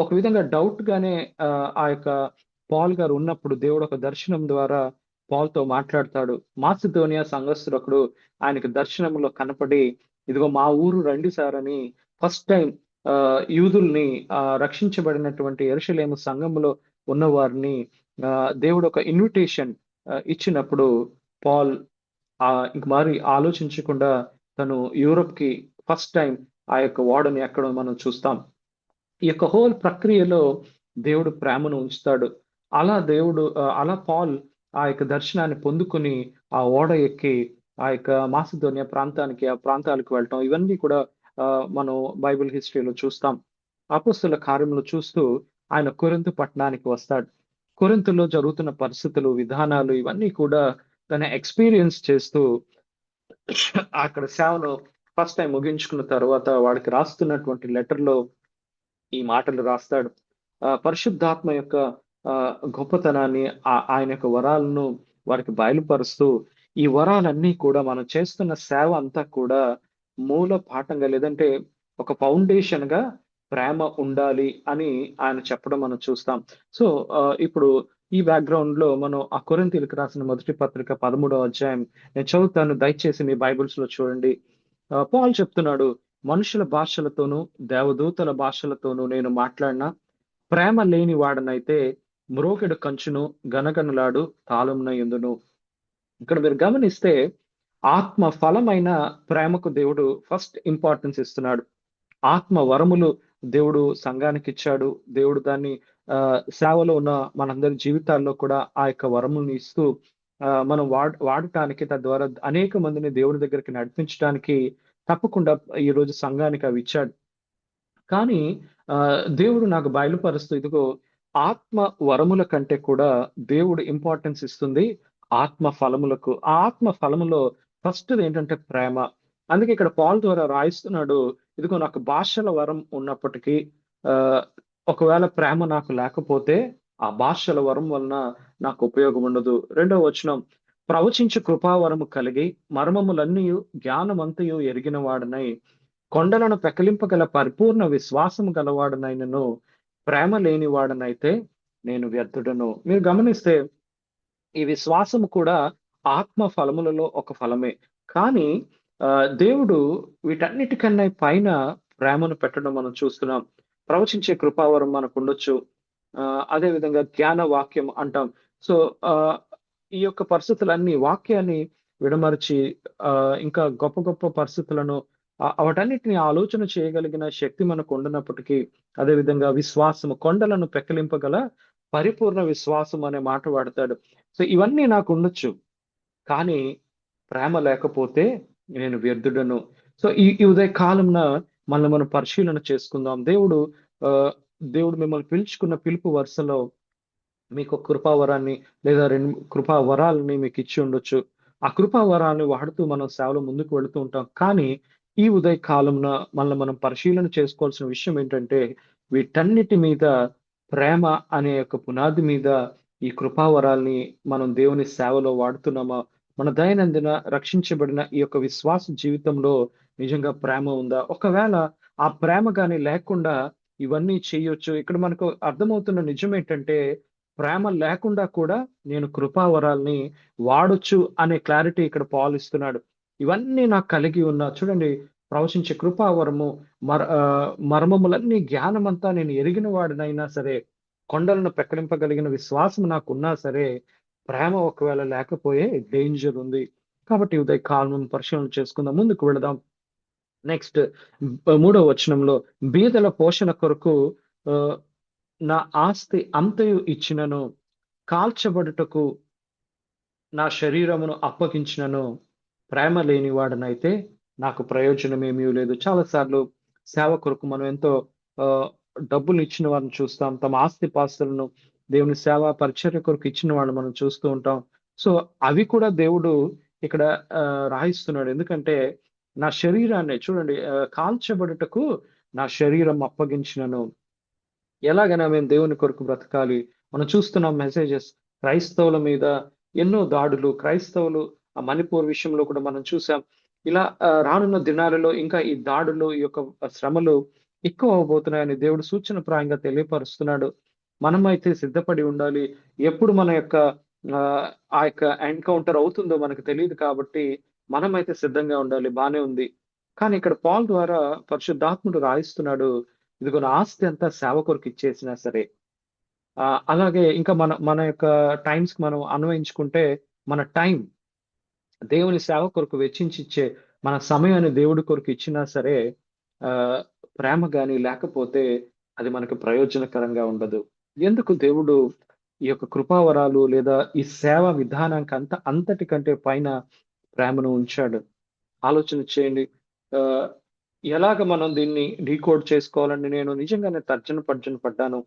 ఒక విధంగా డౌట్ గానే ఆ యొక్క పౌలు గారు ఉన్నప్పుడు దేవుడు ఒక దర్శనం ద్వారా పౌలుతో మాట్లాడతాడు. మాసిదోనియా సంఘస్థుడొకడు ఆయనకు దర్శనంలో కనపడి, ఇదిగో మా ఊరు రండి సార్ అని ఫస్ట్ టైం యూదుల్ని రక్షించబడినటువంటి యెరూషలేము సంఘములో ఉన్న వారిని దేవుడు ఒక ఇన్విటేషన్ ఇచ్చినప్పుడు పౌల్ ఇంక మరి ఆలోచించకుండా తను యూరోప్‌కి ఫస్ట్ టైం ఆ యొక్క ఓడని ఎక్కడం మనం చూస్తాం. ఈ యొక్క హోల్ ప్రక్రియలో దేవుడు ప్రేమను ఉంచుతాడు. అలా పౌల్ ఆ యొక్క దర్శనాన్ని పొందుకొని ఆ ఓడ ఎక్కి ఆ యొక్క మాసిదోనియా ప్రాంతానికి, ఆ ప్రాంతాలకు వెళ్ళటం, ఇవన్నీ కూడా మనం బైబిల్ హిస్టరీలో చూస్తాం. అపోస్తలుల కార్యములు చూస్తూ ఆయన కొరింథు పట్టణానికి వస్తాడు. కొరింథులో జరుగుతున్న పరిస్థితులు, విధానాలు ఇవన్నీ కూడా తను ఎక్స్‌పీరియన్స్ చేస్తూ అక్కడ సేవను ఫస్ట్ టైం ముగించుకున్న తర్వాత వాడికి రాస్తున్నటువంటి లెటర్‌లో ఈ మాటలు రాస్తాడు. పరిశుద్ధాత్మ యొక్క గొప్పతనాన్ని, ఆయన యొక్క వరాలను వారికి బయలుపరుస్తూ, ఈ వరాలన్నీ కూడా మనం చేస్తున్న సేవ అంతా కూడా మూల పాఠంగా, లేదంటే ఒక ఫౌండేషన్‌గా ప్రేమ ఉండాలి అని ఆయన చెప్పడం మనం చూస్తాం. సో ఇప్పుడు ఈ బ్యాక్‌గ్రౌండ్‌లో మనం ఆ కొరింథీయులకు రాసిన మొదటి పత్రిక 13వ అధ్యాయం నేను చదువుతాను. దయచేసి మీ బైబిల్స్‌లో చూడండి. పౌలు చెప్తున్నాడు, మనుషుల భాషలతోనూ, దేవదూతల భాషలతోనూ నేను మాట్లాడినా ప్రేమ లేని వాడనైతే మ్రోకెడు కంచును, గనగనలాడు తాళమున యుందును. ఇక్కడ మీరు గమనిస్తే ఆత్మ ఫలమైన ప్రేమకు దేవుడు ఫస్ట్ ఇంపార్టెన్స్ ఇస్తున్నాడు. ఆత్మ వరములు దేవుడు సంఘానికి ఇచ్చాడు. దేవుడు దాన్ని సేవలో ఉన్న మనందరి జీవితాల్లో కూడా ఆ యొక్క వరములను ఇస్తూ మనం వాడటానికి, తద్వారా అనేక మందిని దేవుడి దగ్గరికి నడిపించడానికి తప్పకుండా ఈ రోజు సంఘానికి అవి ఇచ్చాడు. కానీ దేవుడు నాకు బయలుపరుస్తూ ఇదిగో ఆత్మ వరముల కంటే కూడా దేవుడు ఇంపార్టెన్స్ ఇస్తుంది ఆత్మ ఫలములకు. ఆ ఆత్మ ఫలములో ఫస్ట్ ఏంటంటే ప్రేమ. అందుకే ఇక్కడ పాల్ ద్వారా రాయిస్తున్నాడు, ఇదిగో నాకు భాషల వరం ఉన్నప్పటికీ ఆహ్, ఒకవేళ ప్రేమ నాకు లేకపోతే ఆ భాషల వరం వలన నాకు ఉపయోగం ఉండదు. రెండవ వచనం, ప్రవచించు కృపావరము కలిగి మర్మములన్నీయు జ్ఞానమంతయు ఎరిగిన వాడనై కొండలను పెకలింపగల పరిపూర్ణ విశ్వాసము గలవాడనైనను ప్రేమ లేనివాడనైతే నేను వ్యర్థుడను. మీరు గమనిస్తే ఈ విశ్వాసము కూడా ఆత్మ ఫలములలో ఒక ఫలమే. కానీ దేవుడు వీటన్నిటికన్నా పైన ప్రేమను పెట్టడం మనం చూస్తున్నాం. ప్రవచించే కృపావరం మనకుండొచ్చు. అదే విధంగా జ్ఞాన వాక్యం అంటాం. సో, ఆహ్, ఈ యొక్క పరిస్థితులన్నీ వాక్యాన్ని విడమరిచి ఇంకా గొప్ప గొప్ప పరిస్థితులను వాటన్నిటిని ఆలోచన చేయగలిగిన శక్తి మనకు ఉండనప్పటికీ, అదే విధంగా విశ్వాసము కొండలను పెకలింపగల పరిపూర్ణ విశ్వాసం అనే మాట వాడతాడు. సో, ఇవన్నీ నాకుండొచ్చు. కానీ ప్రేమ లేకపోతే నేను వ్యర్థుడను. సో, ఈ ఈ ఉదయ కాలంన మనల్ని మనం పరిశీలన చేసుకుందాం. దేవుడు మిమ్మల్ని పిలుచుకున్న పిలుపు వరుసలో మీకు కృపా వరాన్ని లేదా 2 కృపా వరాలని మీకిచ్చి ఉండొచ్చు. ఆ కృపా వరాన్ని వాడుతూ మనం సేవలో ముందుకు వెళుతూ ఉంటాం. కానీ ఈ ఉదయ కాలంన మనల్ని మనం పరిశీలన చేసుకోవాల్సిన విషయం ఏంటంటే, వీటన్నిటి మీద ప్రేమ అనే యొక్క పునాది మీద ఈ కృపా వరాల్ని మనం దేవుని సేవలో వాడుతున్నామా? మన దైనందిన రక్షించబడిన ఈ యొక్క విశ్వాస జీవితంలో నిజంగా ప్రేమ ఉందా? ఒకవేళ ఆ ప్రేమ గాని లేకుండా ఇవన్నీ చేయొచ్చు. ఇక్కడ మనకు అర్థమవుతున్న నిజమేంటంటే, ప్రేమ లేకుండా కూడా నేను కృపావరాల్ని వాడొచ్చు అనే క్లారిటీ ఇక్కడ పాల్ ఇస్తున్నాడు. ఇవన్నీ నాకు కలిగి ఉన్నా చూడండి, ప్రవచించే కృపావరము, మర్మములన్నీ జ్ఞానమంతా నేను ఎరిగిన వాడినైనా సరే, కొండలను పెక్కడింపగలిగిన విశ్వాసం నాకున్నా సరే, ప్రేమ ఒకవేళ లేకపోయే డేంజర్ ఉంది. కాబట్టి ఉదయ కాలం పరిశీలన చేసుకుందాం. ముందుకు వెళదాం. నెక్స్ట్ మూడవ వచనంలో, బీదల పోషణ కొరకు ఆహ్, నా ఆస్తి అంతయు ఇచ్చినను, కాల్చబడుటకు నా శరీరమును అప్పగించినను, ప్రేమ లేనివాడనైతే నాకు ప్రయోజనమేమీ లేదు. చాలా సార్లు సేవ కొరకు మనం ఎంతో ఆహ్, డబ్బులు ఇచ్చిన వారిని చూస్తాం. తమ ఆస్తిపాస్తులను దేవుని సేవ పరిచర్య కొరకు ఇచ్చిన వాళ్ళని మనం చూస్తూ ఉంటాం. సో, అవి కూడా దేవుడు ఇక్కడ రాయిస్తున్నాడు. ఎందుకంటే నా శరీరాన్ని చూడండి, కాల్చబడుటకు నా శరీరం అప్పగించినను. ఎలాగైనా మేము దేవుని కొరకు బ్రతకాలి. మనం చూస్తున్నాం మెసేజెస్ క్రైస్తవుల మీద ఎన్నో దాడులు, క్రైస్తవులు మణిపూర్ విషయంలో కూడా మనం చూసాం. ఇలా రానున్న దినాలలో ఇంకా ఈ దాడులు, ఈ యొక్క శ్రమలు ఎక్కువ అవ్వబోతున్నాయని దేవుడు సూచనప్రాయంగా తెలియపరుస్తున్నాడు. మనమైతే సిద్ధపడి ఉండాలి. ఎప్పుడు మన యొక్క ఆ యొక్క ఎన్‌కౌంటర్ అవుతుందో మనకు తెలీదు కాబట్టి మనమైతే సిద్ధంగా ఉండాలి. బానే ఉంది. కానీ ఇక్కడ పాల్ ద్వారా పరిశుద్ధాత్ముడు రాయిస్తున్నాడు, ఇదిగో నా ఆస్తి అంతా సేవ కొరకు ఇచ్చేసినా సరే. అలాగే ఇంకా మన మన యొక్క టైమ్స్‌కి మనం అన్వయించుకుంటే, మన టైం దేవుని సేవ కొరకు వెచ్చించిచ్చే మన సమయాన్ని దేవుడి కొరకు ఇచ్చినా సరే, ఆహ్, ప్రేమ గాని లేకపోతే అది మనకు ప్రయోజనకరంగా ఉండదు. ఎందుకు దేవుడు ఈ యొక్క కృపావరాలు లేదా ఈ సేవా విధానానికంత అంతటికంటే పైన ప్రేమను ఉంచాడు? ఆలోచన చేయండి. ఆహ్, ఎలాగ మనం దీన్ని డీకోడ్ చేసుకోవాలని నేను నిజంగానే తర్జన పడ్డాను.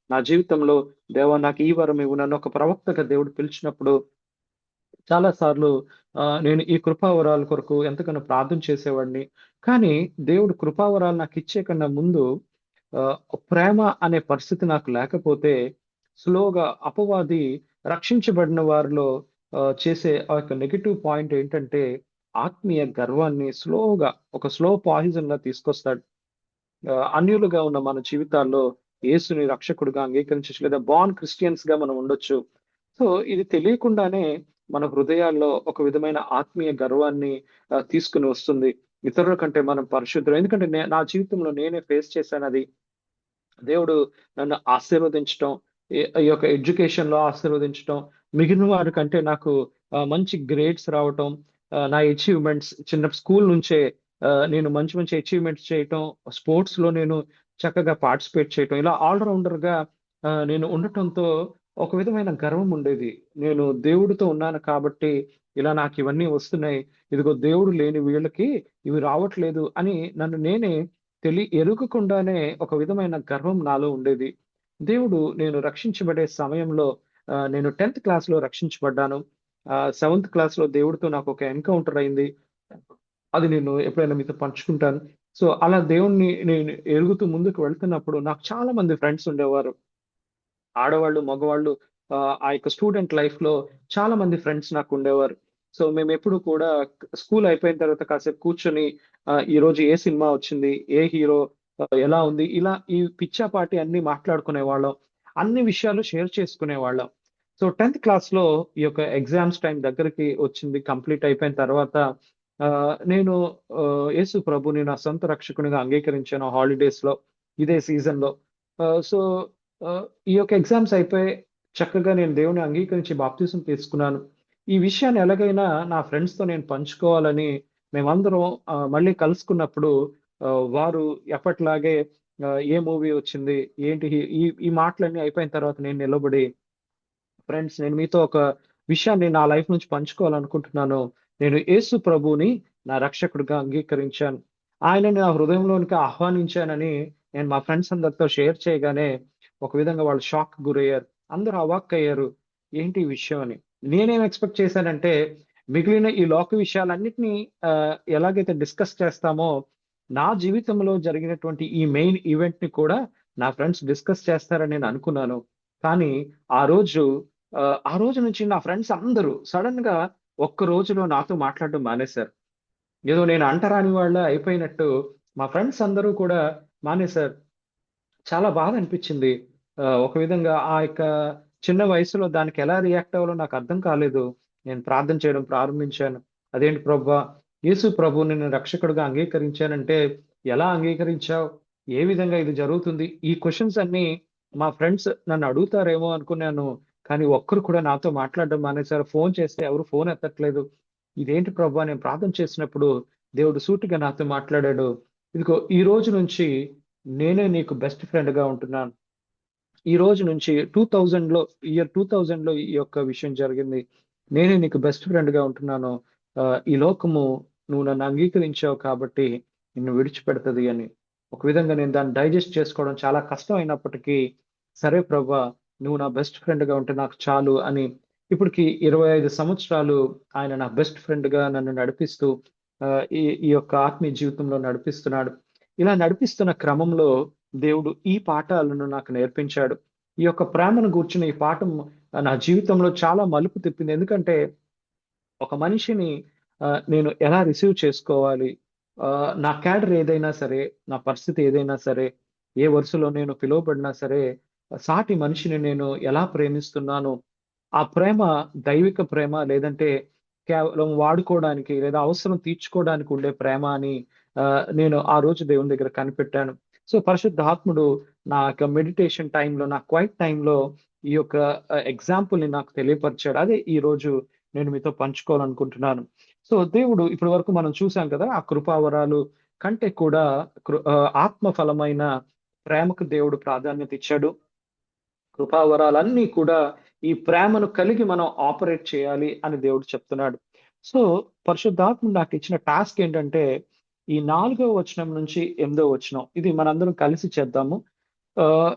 నా జీవితంలో దేవా నాకు ఈ వరం ఇవ్వు, నన్ను ఒక ప్రవక్తగా దేవుడు పిలిచినప్పుడు చాలా సార్లు నేను ఈ కృపావరాల కొరకు ఎంతగానో ప్రార్థన చేసేవాడిని. కానీ దేవుడు కృపావరాలు నాకిచ్చే కన్నా ముందు ఆహ్, ప్రేమ అనే పరిస్థితి నాకు లేకపోతే స్లోగా అపవాది రక్షించబడిన వారిలో చేసే ఆ యొక్క నెగెటివ్ పాయింట్ ఏంటంటే ఆత్మీయ గర్వాన్ని స్లోగా ఒక స్లో పాయిజన్‌లా తీసుకొస్తాడు. అన్యులుగా ఉన్న మన జీవితాల్లో యేసుని రక్షకుడుగా అంగీకరించొచ్చు, లేదా బోర్న్ క్రిస్టియన్స్‌గా మనం ఉండొచ్చు. సో, ఇది తెలియకుండానే మన హృదయాల్లో ఒక విధమైన ఆత్మీయ గర్వాన్ని తీసుకొని వస్తుంది. ఇతరుల కంటే మనం పరిశుద్ధులం. ఎందుకంటే నా జీవితంలో నేనే ఫేస్ చేశానది. దేవుడు నన్ను ఆశీర్వదించటం, ఈ యొక్క ఎడ్యుకేషన్‌లో ఆశీర్వదించటం, మిగిలిన వారికంటే నాకు మంచి గ్రేడ్స్ రావటం, నా అచీవ్‌మెంట్స్ చిన్న స్కూల్ నుంచే నేను మంచి మంచి అచీవ్‌మెంట్స్ చేయటం, స్పోర్ట్స్‌లో నేను చక్కగా పార్టిసిపేట్ చేయటం, ఇలా ఆల్ రౌండర్‌గా నేను ఉండటంతో ఒక విధమైన గర్వం ఉండేది. నేను దేవుడితో ఉన్నాను కాబట్టి ఇలా నాకివన్నీ వస్తున్నాయి. ఇదిగో దేవుడు లేని వీళ్ళకి ఇవి రావట్లేదు అని నన్ను నేనే ఎరుగకుండానే ఒక విధమైన గర్వం నాలో ఉండేది. దేవుడు నేను రక్షించబడే సమయంలో నేను 10th క్లాస్‌లో రక్షించబడ్డాను. 7th క్లాస్‌లో దేవుడితో నాకొక ఎన్‌కౌంటర్ అయింది. అది నేను ఎప్పుడైనా మీతో పంచుకుంటాను. సో, అలా దేవుడిని నేను ఎరుగుతూ ముందుకు వెళ్తున్నప్పుడు నాకు చాలా మంది ఫ్రెండ్స్ ఉండేవారు. ఆడవాళ్ళు, మగవాళ్ళు ఆ యొక్క స్టూడెంట్ లైఫ్‌లో చాలా మంది ఫ్రెండ్స్ నాకుండేవారు. సో, మేమెప్పుడు కూడా స్కూల్ అయిపోయిన తర్వాత కాసేపు కూర్చొని ఈరోజు ఏ సినిమా వచ్చింది? ఏ హీరో ఎలా ఉంది? ఇలా ఈ పిచ్చాపాటి అన్నీ మాట్లాడుకునేవాళ్ళం. అన్ని విషయాలు షేర్ చేసుకునేవాళ్ళం. సో, 10th క్లాస్‌లో ఈ యొక్క ఎగ్జామ్స్ టైమ్ దగ్గరికి వచ్చింది. కంప్లీట్ అయిపోయిన తర్వాత నేను యేసు ప్రభుని నా సొంత రక్షకునిగా అంగీకరించాను హాలిడేస్‌లో. ఇదే సీజన్‌లో. సో ఈ యొక్క ఎగ్జామ్స్ అయిపోయి చక్కగా నేను దేవుడిని అంగీకరించి బాప్తిసం తీసుకున్నాను. ఈ విషయాన్ని ఎలాగైనా నా ఫ్రెండ్స్‌తో నేను పంచుకోవాలని మేమందరం మళ్ళీ కలుసుకున్నప్పుడు వారు ఎప్పటిలాగే ఏ మూవీ వచ్చింది? ఏంటి ఈ ఈ మాటలన్నీ అయిపోయిన తర్వాత నేను నిలబడి ఫ్రెండ్స్ నేను మీతో ఒక విషయాన్ని నా లైఫ్ నుంచి పంచుకోవాలనుకుంటున్నాను. నేను యేసు ప్రభువుని నా రక్షకుడిగా అంగీకరించాను. ఆయనని నా హృదయంలోనికి ఆహ్వానించానని నేను మా ఫ్రెండ్స్ అందరితో షేర్ చేయగానే ఒక విధంగా వాళ్ళు షాక్‌కి గురయ్యారు. అందరూ అవాక్కయ్యారు. ఏంటి ఈ విషయం అని. నేనేం ఎక్స్‌పెక్ట్ చేశానంటే మిగిలిన ఈ లోక విషయాలన్నిటిని ఎలాగైతే డిస్కస్ చేస్తామో నా జీవితంలో జరిగినటువంటి ఈ మెయిన్ ఈవెంట్‌ని కూడా నా ఫ్రెండ్స్ డిస్కస్ చేస్తారని నేను అనుకున్నాను. కానీ ఆ రోజు ఆ రోజు నుంచి నా ఫ్రెండ్స్ అందరూ సడెన్‌గా ఒక్క రోజులో నాతో మాట్లాడడం మానేశారు. ఏదో నేను అంటరాని వాళ్ళ అయిపోయినట్టు మా ఫ్రెండ్స్ అందరూ కూడా మానేశారు. చాలా బాధ అనిపించింది. ఒక విధంగా ఆ యొక్క చిన్న వయసులో దానికి ఎలా రియాక్ట్ అవ్వాలో నాకు అర్థం కాలేదు. నేను ప్రార్థన చేయడం ప్రారంభించాను. అదేంటి ప్రభువా! యేసు ప్రభువుని నేను రక్షకుడుగా అంగీకరించానంటే ఎలా అంగీకరించావు? ఏ విధంగా ఇది జరుగుతుంది? ఈ క్వెషన్స్ అన్నీ మా ఫ్రెండ్స్ నన్ను అడుగుతారేమో అనుకున్నాను. కానీ ఒక్కరు కూడా నాతో మాట్లాడడం మానేశారు. ఫోన్ చేస్తే ఎవరు ఫోన్ ఎత్తట్లేదు. ఇదేంటి ప్రభువా! నేను ప్రార్థన చేసినప్పుడు దేవుడు సూటిగా నాతో మాట్లాడాడు. ఇదిగో ఈ రోజు నుంచి నేనే నీకు బెస్ట్ ఫ్రెండ్‌గా ఉంటున్నాను. ఈ రోజు నుంచి 2000లో ఈ యొక్క విషయం జరిగింది. నేనే నీకు బెస్ట్ ఫ్రెండ్‌గా ఉంటున్నాను. ఈ లోకము నువ్వు నన్ను అంగీకరించావు కాబట్టి నిన్ను విడిచిపెడతది అని. ఒక విధంగా నేను దాన్ని డైజెస్ట్ చేసుకోవడం చాలా కష్టం అయినప్పటికీ, సరే ప్రభా! నువ్వు నా బెస్ట్ ఫ్రెండ్‌గా ఉంటే నాకు చాలు అని ఇప్పటికి 25 సంవత్సరాలు ఆయన నా బెస్ట్ ఫ్రెండ్‌గా నన్ను నడిపిస్తూ ఈ ఈ యొక్క ఆత్మీయ జీవితంలో నడిపిస్తున్నాడు. ఇలా నడిపిస్తున్న క్రమంలో దేవుడు ఈ పాఠాలను నాకు నేర్పించాడు. ఈ యొక్క ప్రేమను గూర్చిన ఈ పాఠం నా జీవితంలో చాలా మలుపు తిప్పింది. ఎందుకంటే ఒక మనిషిని నేను ఎలా రిసీవ్ చేసుకోవాలి? నా క్యాడర్ ఏదైనా సరే, నా పరిస్థితి ఏదైనా సరే, ఏ వరుసలో నేను పిలువబడినా సరే, సాటి మనిషిని నేను ఎలా ప్రేమిస్తున్నాను? ఆ ప్రేమ దైవిక ప్రేమ లేదంటే కేవలం వాడుకోవడానికి లేదా అవసరం తీర్చుకోవడానికి ఉండే ప్రేమ అని నేను ఆ రోజు దేవుని దగ్గర కనిపెట్టాను. సో, పరిశుద్ధాత్ముడు నా యొక్క మెడిటేషన్ టైమ్‌లో, నా క్వైట్ టైమ్‌లో ఈ యొక్క ఎగ్జాంపుల్‌ని నాకు తెలియపరిచాడు. అదే ఈరోజు నేను మీతో పంచుకోవాలనుకుంటున్నాను. సో, దేవుడు ఇప్పటి వరకు మనం చూసాం కదా! ఆ కృపావరాలు కంటే కూడా ఆత్మ ఫలమైన ప్రేమకు దేవుడు ప్రాధాన్యత ఇచ్చాడు. కృపావరాలన్నీ కూడా ఈ ప్రేమను కలిగి మనం ఆపరేట్ చేయాలి అని దేవుడు చెప్తున్నాడు. సో, పరిశుద్ధాత్ముడు నాకిచ్చిన టాస్క్ ఏంటంటే, ఈ 4వ వచనం నుంచి 8వ వచనం ఇది మనందరం కలిసి చేద్దాము. ఆహ్,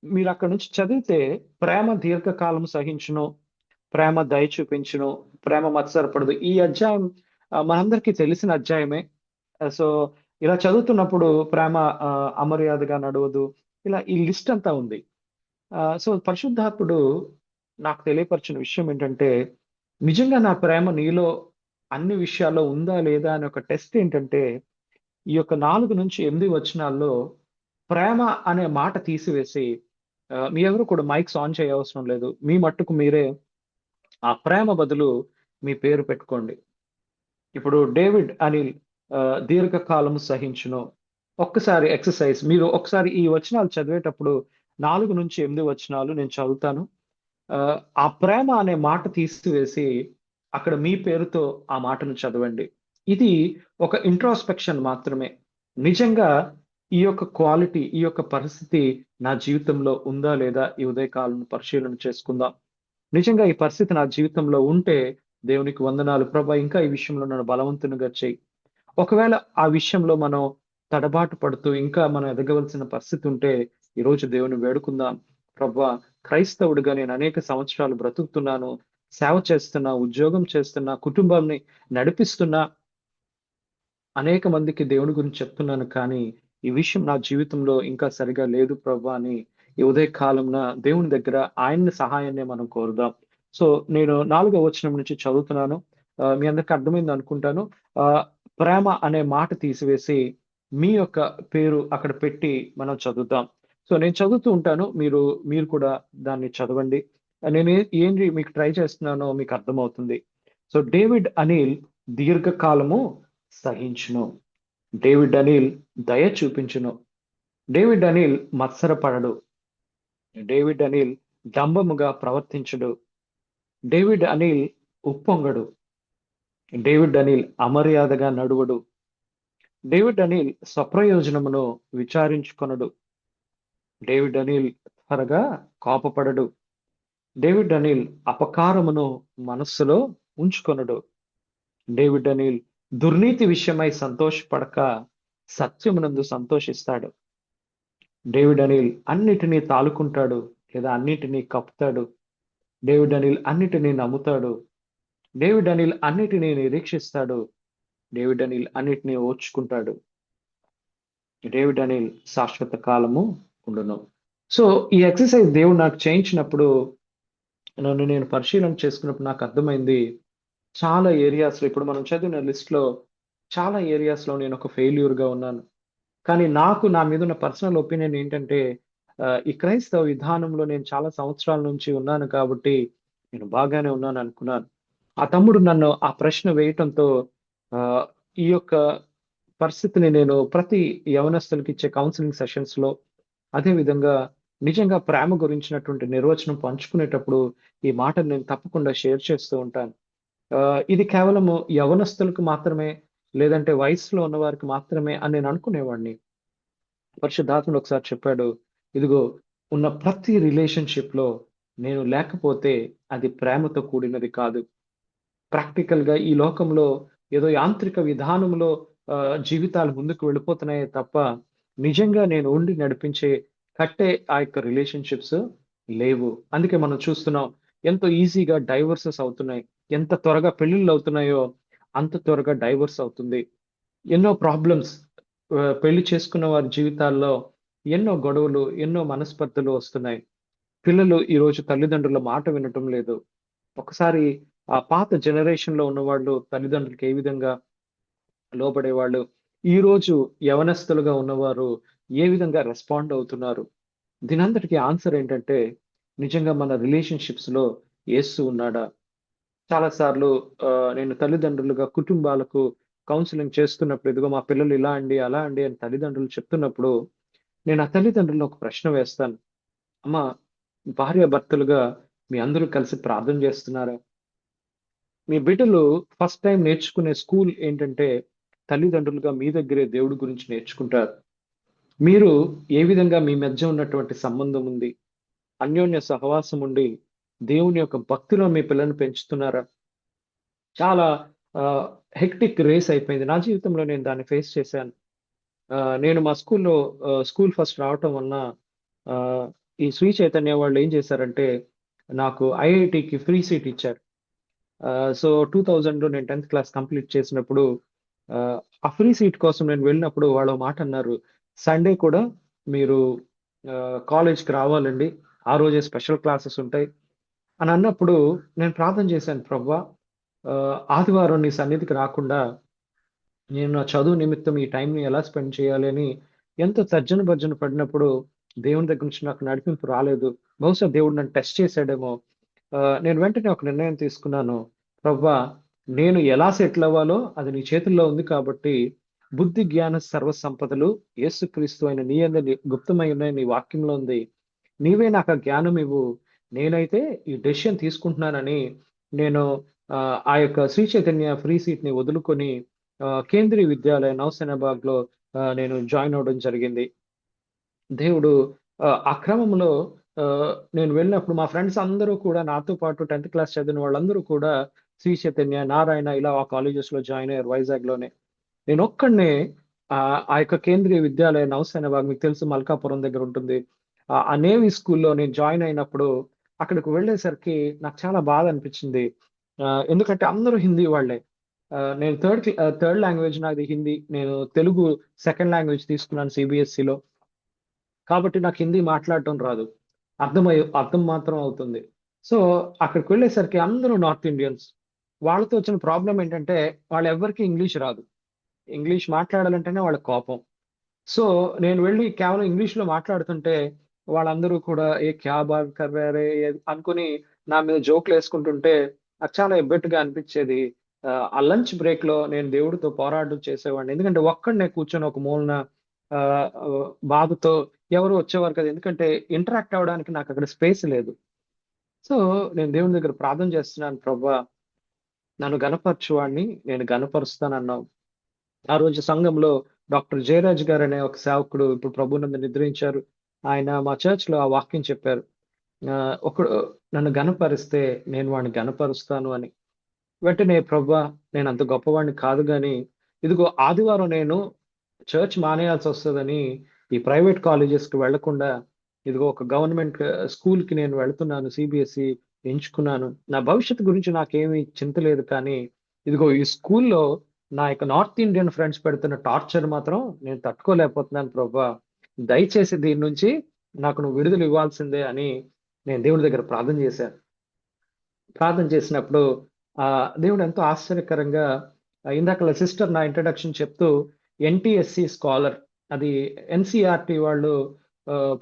మీరక్కడి నుంచి చదివితే ప్రేమ దీర్ఘకాలం సహించును, ప్రేమ దయ చూపించును, ప్రేమ మత్సరపడదు. ఈ అధ్యాయం మనందరికీ తెలిసిన అధ్యాయమే. సో, ఇలా చదువుతున్నప్పుడు ప్రేమ అమర్యాదగా నడవదు. ఇలా ఈ లిస్ట్ అంతా ఉంది. సో, పరిశుద్ధాత్ముడు నాకు తెలియపరిచిన విషయం ఏంటంటే, నిజంగా నా ప్రేమ నీలో అన్ని విషయాల్లో ఉందా? లేదా? అనే ఒక టెస్ట్ ఏంటంటే, ఈ యొక్క 4-8 వచనాల్లో ప్రేమ అనే మాట తీసివేసి మీ ఎవరు కూడా మైక్స్ ఆన్ చేయవసరం లేదు. మీ మట్టుకు మీరే ఆ ప్రేమ బదులు మీ పేరు పెట్టుకోండి. ఇప్పుడు డేవిడ్ అనిల్ దీర్ఘకాలము సహించును. ఒక్కసారి ఎక్సర్‌సైజ్ మీరు ఒకసారి ఈ వచనాలు చదివేటప్పుడు 4-8 వచనాలు నేను చదువుతాను. ఆ ప్రేమ అనే మాట తీసివేసి అక్కడ మీ పేరుతో ఆ మాటను చదవండి. ఇది ఒక ఇంట్రోస్పెక్షన్ మాత్రమే. నిజంగా ఈ యొక్క క్వాలిటీ, ఈ యొక్క పరిస్థితి నా జీవితంలో ఉందా? లేదా? ఈ ఉదయకాలం పరిశీలన చేసుకుందాం. నిజంగా ఈ పరిస్థితి నా జీవితంలో ఉంటే దేవునికి వందనాలు ప్రభా! ఇంకా ఈ విషయంలో నన్ను బలవంతునిగా చెయ్యి. ఒకవేళ ఆ విషయంలో మనం తడబాటు పడుతూ ఇంకా మనం ఎదగవలసిన పరిస్థితి ఉంటే ఈరోజు దేవుని వేడుకుందాం. ప్రభువా, క్రైస్తవుడిగా నేను అనేక సంవత్సరాలు బ్రతుకుతున్నాను, సేవ చేస్తున్నా, ఉద్యోగం చేస్తున్నా, కుటుంబాన్ని నడిపిస్తున్నా, అనేక మందికి దేవుని గురించి చెప్తున్నాను. కానీ ఈ విషయం నా జీవితంలో ఇంకా సరిగా లేదు ప్రభా అని ఈ ఉదయ కాలంన దేవుని దగ్గర ఆయన్ని సహాయాన్ని మనం కోరుదాం. సో నేను 4వ వచనం నుంచి చదువుతున్నాను. మీ అందరికి అర్థమైంది అనుకుంటాను. ఆహ్, ప్రేమ అనే మాట తీసివేసి మీ యొక్క పేరు అక్కడ పెట్టి మనం చదువుదాం. సో నేను చదువుతూ ఉంటాను. మీరు కూడా దాన్ని చదవండి. నేను ఏంటి మీకు ట్రై చేస్తున్నానో మీకు అర్థమవుతుంది. సో డేవిడ్ అనిల్ దీర్ఘకాలము సహించును. డేవిడ్ అనిల్ దయ చూపించును. డేవిడ్ అనిల్ మత్సరపడడు. డేవిడ్ అనిల్ డంబముగా ప్రవర్తించడు. డేవిడ్ అనిల్ ఉప్పొంగడు. డేవిడ్ అనిల్ అమర్యాదగా నడువడు. డేవిడ్ అనిల్ స్వప్రయోజనమును విచారించుకొనడు. డేవిడ్ అనిల్ త్వరగా కోపపడడు. డేవిడ్ అనిల్ అపకారమును మనస్సులో ఉంచుకొనడు. డేవిడ్ అనిల్ దుర్నీతి విషయమై సంతోషపడక సత్యమునందు సంతోషిస్తాడు. డేవిడ్ అనిల్ అన్నిటినీ తాలుకుంటాడు లేదా అన్నిటినీ కప్పుతాడు. డేవిడ్ అనిల్ అన్నిటినీ నమ్ముతాడు. డేవిడ్ అనిల్ అన్నిటినీ నిరీక్షిస్తాడు. డేవిడ్ అనిల్ అన్నిటినీ ఓర్చుకుంటాడు. డేవిడ్ అనిల్ శాశ్వత కాలము ఉండును. సో ఈ ఎక్సర్సైజ్ దేవుడు నాకు చేయించినప్పుడు, నన్ను నేను పరిశీలన చేసుకున్నప్పుడు నాకు అర్థమైంది, చాలా ఏరియాస్‌లో ఇప్పుడు మనం చదివిన లిస్ట్‌లో చాలా ఏరియాస్‌లో నేను ఒక ఫెయిల్యూర్‌గా ఉన్నాను. కానీ నాకు నా మీద ఉన్న పర్సనల్ ఒపీనియన్ ఏంటంటే, ఈ క్రైస్తవ విధానంలో నేను చాలా సంవత్సరాల నుంచి ఉన్నాను కాబట్టి నేను బాగానే ఉన్నాను అనుకున్నాను. ఆ తమ్ముడు నన్ను ఆ ప్రశ్న వేయటంతో ఆహ్, ఈ యొక్క పరిస్థితిని నేను ప్రతి యవనస్తులకి ఇచ్చే కౌన్సెలింగ్ సెషన్స్‌లో, అదే విధంగా నిజంగా ప్రేమ గురించినటువంటి నిర్వచనం పంచుకునేటప్పుడు ఈ మాటను నేను తప్పకుండా షేర్ చేస్తూ ఉంటాను. ఇది కేవలము యవ్వనస్తులకు మాత్రమే, లేదంటే వయసులో ఉన్నవారికి మాత్రమే అని నేను అనుకునేవాడిని. పరిశుద్ధాత్ముడు ఒకసారి చెప్పాడు, ఇదిగో ఉన్న ప్రతి రిలేషన్‌షిప్‌లో నేను లేకపోతే అది ప్రేమతో కూడినది కాదు. ప్రాక్టికల్‌గా ఈ లోకంలో ఏదో యాంత్రిక విధానంలో జీవితాలు ముందుకు వెళ్ళిపోతున్నాయే తప్ప, నిజంగా నేను ఉండి నడిపించే కట్టే ఆ యొక్క రిలేషన్‌షిప్స్ లేవు. అందుకే మనం చూస్తున్నాం, ఎంతో ఈజీగా డైవోర్సెస్ అవుతున్నాయి. ఎంత త్వరగా పెళ్ళిళ్ళు అవుతున్నాయో, అంత త్వరగా డైవోర్స్ అవుతుంది. ఎన్నో ప్రాబ్లమ్స్, పెళ్లి చేసుకున్న వారి జీవితాల్లో ఎన్నో గొడవలు, ఎన్నో మనస్పర్ధలు వస్తున్నాయి. పిల్లలు ఈరోజు తల్లిదండ్రుల మాట వినటం లేదు. ఒకసారి ఆ పాత జనరేషన్‌లో ఉన్నవాళ్ళు తల్లిదండ్రులకి ఏ విధంగా లోబడేవాళ్ళు, ఈరోజు యవనస్తులుగా ఉన్నవారు ఏ విధంగా రెస్పాండ్ అవుతున్నారు? దీనంతటికి ఆన్సర్ ఏంటంటే, నిజంగా మన రిలేషన్‌షిప్స్‌లో యేసు ఉన్నాడా? చాలా సార్లు నేను తల్లిదండ్రులుగా కుటుంబాలకు కౌన్సెలింగ్ చేస్తున్నప్పుడు, ఇదిగో మా పిల్లలు ఇలా అండి, అలా అండి అని తల్లిదండ్రులు చెప్తున్నప్పుడు, నేను ఆ తల్లిదండ్రులను ఒక ప్రశ్న వేస్తాను. అమ్మా, భార్యాభర్తలుగా మీ అందరూ కలిసి ప్రార్థన చేస్తున్నారా? మీ బిడ్డలు ఫస్ట్ టైమ్ నేర్చుకునే స్కూల్ ఏంటంటే, తల్లిదండ్రులుగా మీ దగ్గరే దేవుడి గురించి నేర్చుకుంటారు. మీరు ఏ విధంగా మీ మధ్య ఉన్నటువంటి సంబంధం ఉంది? అన్యోన్య సహవాసం ఉండి, దేవుని యొక్క భక్తిలో మీ పిల్లల్ని పెంచుతున్నారా? చాలా ఆహ్, హెక్టిక్ రేస్ అయిపోయింది. నా జీవితంలో నేను దాన్ని ఫేస్ చేశాను. నేను మా స్కూల్‌లో స్కూల్ ఫస్ట్ రావటం వలన ఆహ్, ఈ శ్రీ చైతన్య వాళ్ళు ఏం చేశారంటే, నాకు ఐఐటీకి ఫ్రీ సీట్ ఇచ్చారు. సో 2000లో నేను 10థ్ క్లాస్ కంప్లీట్ చేసినప్పుడు ఆ ఫ్రీ సీట్ కోసం నేను వెళ్ళినప్పుడు వాళ్ళో మాట అన్నారు. సండే కూడా మీరు కాలేజ్‌కి రావాలండి. ఆ రోజే స్పెషల్ క్లాసెస్ ఉంటాయి అని అన్నప్పుడు నేను ప్రార్థన చేశాను. ప్రభువా, ఆదివారం నీ సన్నిధికి రాకుండా నేను నా చదువు నిమిత్తం ఈ టైంని ఎలా స్పెండ్ చేయాలి అని ఎంతో తర్జన భర్జన పడినప్పుడు దేవుని దగ్గర నుంచి నాకు నడిపింపు రాలేదు. బహుశా దేవుడు నన్ను టెస్ట్ చేసాడేమో. నేను వెంటనే ఒక నిర్ణయం తీసుకున్నాను. ప్రభువా, నేను ఎలా సెటిల్ అవ్వాలో అది నీ చేతుల్లో ఉంది కాబట్టి, బుద్ధి, జ్ఞాన, సర్వ సంపదలు యేసుక్రీస్తు అయిన నీ యందు గుప్తమై ఉన్నాయి, నీ వాక్యంలో ఉంది. నీవే నాకు ఆ జ్ఞానం ఇవ్వు. నేనైతే ఈ డెసిషన్ తీసుకుంటున్నానని నేను ఆ యొక్క శ్రీ చైతన్య ఫ్రీ సీట్‌ని వదులుకొని కేంద్రీయ విద్యాలయ నౌసేనాబాద్‌లో నేను జాయిన్ అవ్వడం జరిగింది. దేవుడు ఆ క్రమంలో నేను వెళ్ళినప్పుడు మా ఫ్రెండ్స్ అందరూ కూడా నాతో పాటు 10థ్ క్లాస్ చదివిన వాళ్ళందరూ కూడా శ్రీ చైతన్య, నారాయణ ఇలా ఆ కాలేజెస్‌లో జాయిన్ అయ్యారు వైజాగ్‌లోనే. నేనొక్కడినే ఆ యొక్క కేంద్రీయ విద్యాలయ నౌసేన విభాగం మీకు తెలుసు మల్కాపురం దగ్గర ఉంటుంది. ఆ నేవీ స్కూల్లో నేను జాయిన్ అయినప్పుడు అక్కడికి వెళ్ళేసరికి నాకు చాలా బాధ అనిపించింది. ఎందుకంటే అందరూ హిందీ వాళ్ళే. నేను థర్డ్ లాంగ్వేజ్ నాది హిందీ. నేను తెలుగు సెకండ్ లాంగ్వేజ్ తీసుకున్నాను సిబిఎస్ఈలో. కాబట్టి నాకు హిందీ మాట్లాడటం రాదు. అర్థం మాత్రం అవుతుంది. సో అక్కడికి వెళ్ళేసరికి అందరూ నార్త్ ఇండియన్స్. వాళ్ళతో వచ్చిన ప్రాబ్లమ్ ఏంటంటే వాళ్ళెవ్వరికీ ఇంగ్లీష్ రాదు. ఇంగ్లీష్ మాట్లాడాలంటేనే వాళ్ళకి కోపం. సో నేను వెళ్ళి కేవలం ఇంగ్లీష్‌లో మాట్లాడుతుంటే వాళ్ళందరూ కూడా ఏ క్యా బాత్ కర్ రహే రే అనుకుని నా మీద జోకులేసుకుంటుంటే నాకు చాలా ఇబ్బెట్టుగా అనిపిచ్చేది. ఆ లంచ్ బ్రేక్‌లో నేను దేవుడితో పోరాటం చేసేవాడిని. ఎందుకంటే ఒక్కడినే కూర్చొని ఒక మూలన బాధతో ఎవరు వచ్చేవారు కాదు. ఎందుకంటే ఇంటరాక్ట్ అవ్వడానికి నాకక్కడ స్పేస్ లేదు. సో నేను దేవుని దగ్గర ప్రార్థన చేస్తున్నాను, ప్రభువా నన్ను గనపరచువాడిని, నేను గనపరుస్తానన్నావు. ఆ రోజు సంఘంలో డాక్టర్ జయరాజ్ గారనే ఒక సేవకుడు ఇప్పుడు ప్రభువునందు నిద్రించారు. ఆయన మా చర్చ్‌లో ఆ వాక్యం చెప్పారు. ఒకడు నన్ను గనపరిస్తే నేను వాడిని గనపరుస్తాను అని. వెంటనే ప్రభువా నేనంత గొప్పవాడిని కాదు గానీ, ఇదిగో ఆదివారం నేను చర్చ్ మానేయాల్సొస్తదని ఈ ప్రైవేట్ కాలేజెస్‌కి వెళ్ళకుండా, ఇదిగో ఒక గవర్నమెంట్ స్కూల్‌కి నేను వెళ్తున్నాను. సీబీఎస్‌ఈ ఎంచుకున్నాను. నా భవిష్యత్తు గురించి నాకేమీ చింత లేదు కానీ, ఇదిగో ఈ స్కూల్‌లో నా యొక్క నార్త్ ఇండియన్ ఫ్రెండ్స్ పెడుతున్న టార్చర్ మాత్రం నేను తట్టుకోలేకపోతున్నాను ప్రభువా. దయచేసి దీని నుంచి నాకు నువ్వు విడుదల ఇవ్వాల్సిందే అని నేను దేవుడి దగ్గర ప్రార్థన చేశాను. ప్రార్థన చేసినప్పుడు దేవుడు ఎంతో ఆశ్చర్యకరంగా ఇందాకల సిస్టర్ నా ఇంట్రడక్షన్ చెప్తూ ఎన్టీఎస్సి స్కాలర్ అది ఎన్సీఆర్టీ వాళ్ళు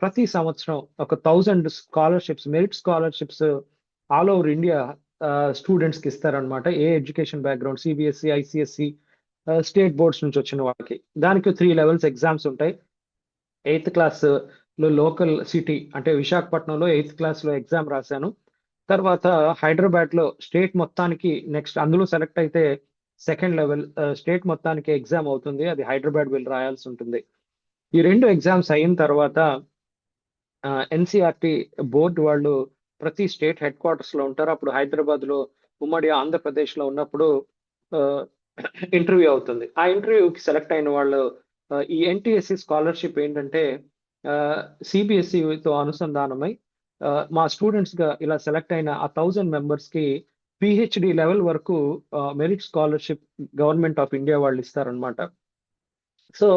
ప్రతి సంవత్సరం ఒక 1000 scholarships merit scholarships all over India స్టూడెంట్స్కి ఇస్తారనమాట. ఏ education background CBSE ICSE state boards నుంచి వచ్చిన వాళ్ళకి. దానికి 3 లెవెల్స్ ఎగ్జామ్స్ ఉంటాయి. 8th క్లాస్‌లో లోకల్ సిటీ అంటే విశాఖపట్నంలో 8th క్లాస్‌లో ఎగ్జామ్ రాశాను. తర్వాత హైదరాబాద్‌లో స్టేట్ మొత్తానికి నెక్స్ట్ అందులో సెలెక్ట్ అయితే సెకండ్ లెవెల్ స్టేట్ మొత్తానికి ఎగ్జామ్ అవుతుంది. అది హైదరాబాద్ వెళ్లి రాయాల్సి ఉంటుంది. ఈ 2 ఎగ్జామ్స్ అయిన తర్వాత ఎన్‌సీఈఆర్‌టీ బోర్డ్ వాళ్ళు ప్రతి స్టేట్ హెడ్ క్వార్టర్స్‌లో ఉంటారు. అప్పుడు హైదరాబాద్‌లో ఉమ్మడి ఆంధ్రప్రదేశ్‌లో ఉన్నప్పుడు ఆహ్, ఇంటర్వ్యూ అవుతుంది. ఆ ఇంటర్వ్యూకి సెలెక్ట్ అయిన వాళ్ళు ఈ ఎన్‌టీఎస్‌సీ స్కాలర్‌షిప్ ఏంటంటే సీబీఎస్ఈతో అనుసంధానమై మా స్టూడెంట్స్‌గా ఇలా సెలెక్ట్ అయిన ఆ 1000 మెంబర్స్‌కి పీహెచ్‌డీ లెవెల్ వరకు merit scholarship government of India వాళ్ళు ఇస్తారనమాట. సో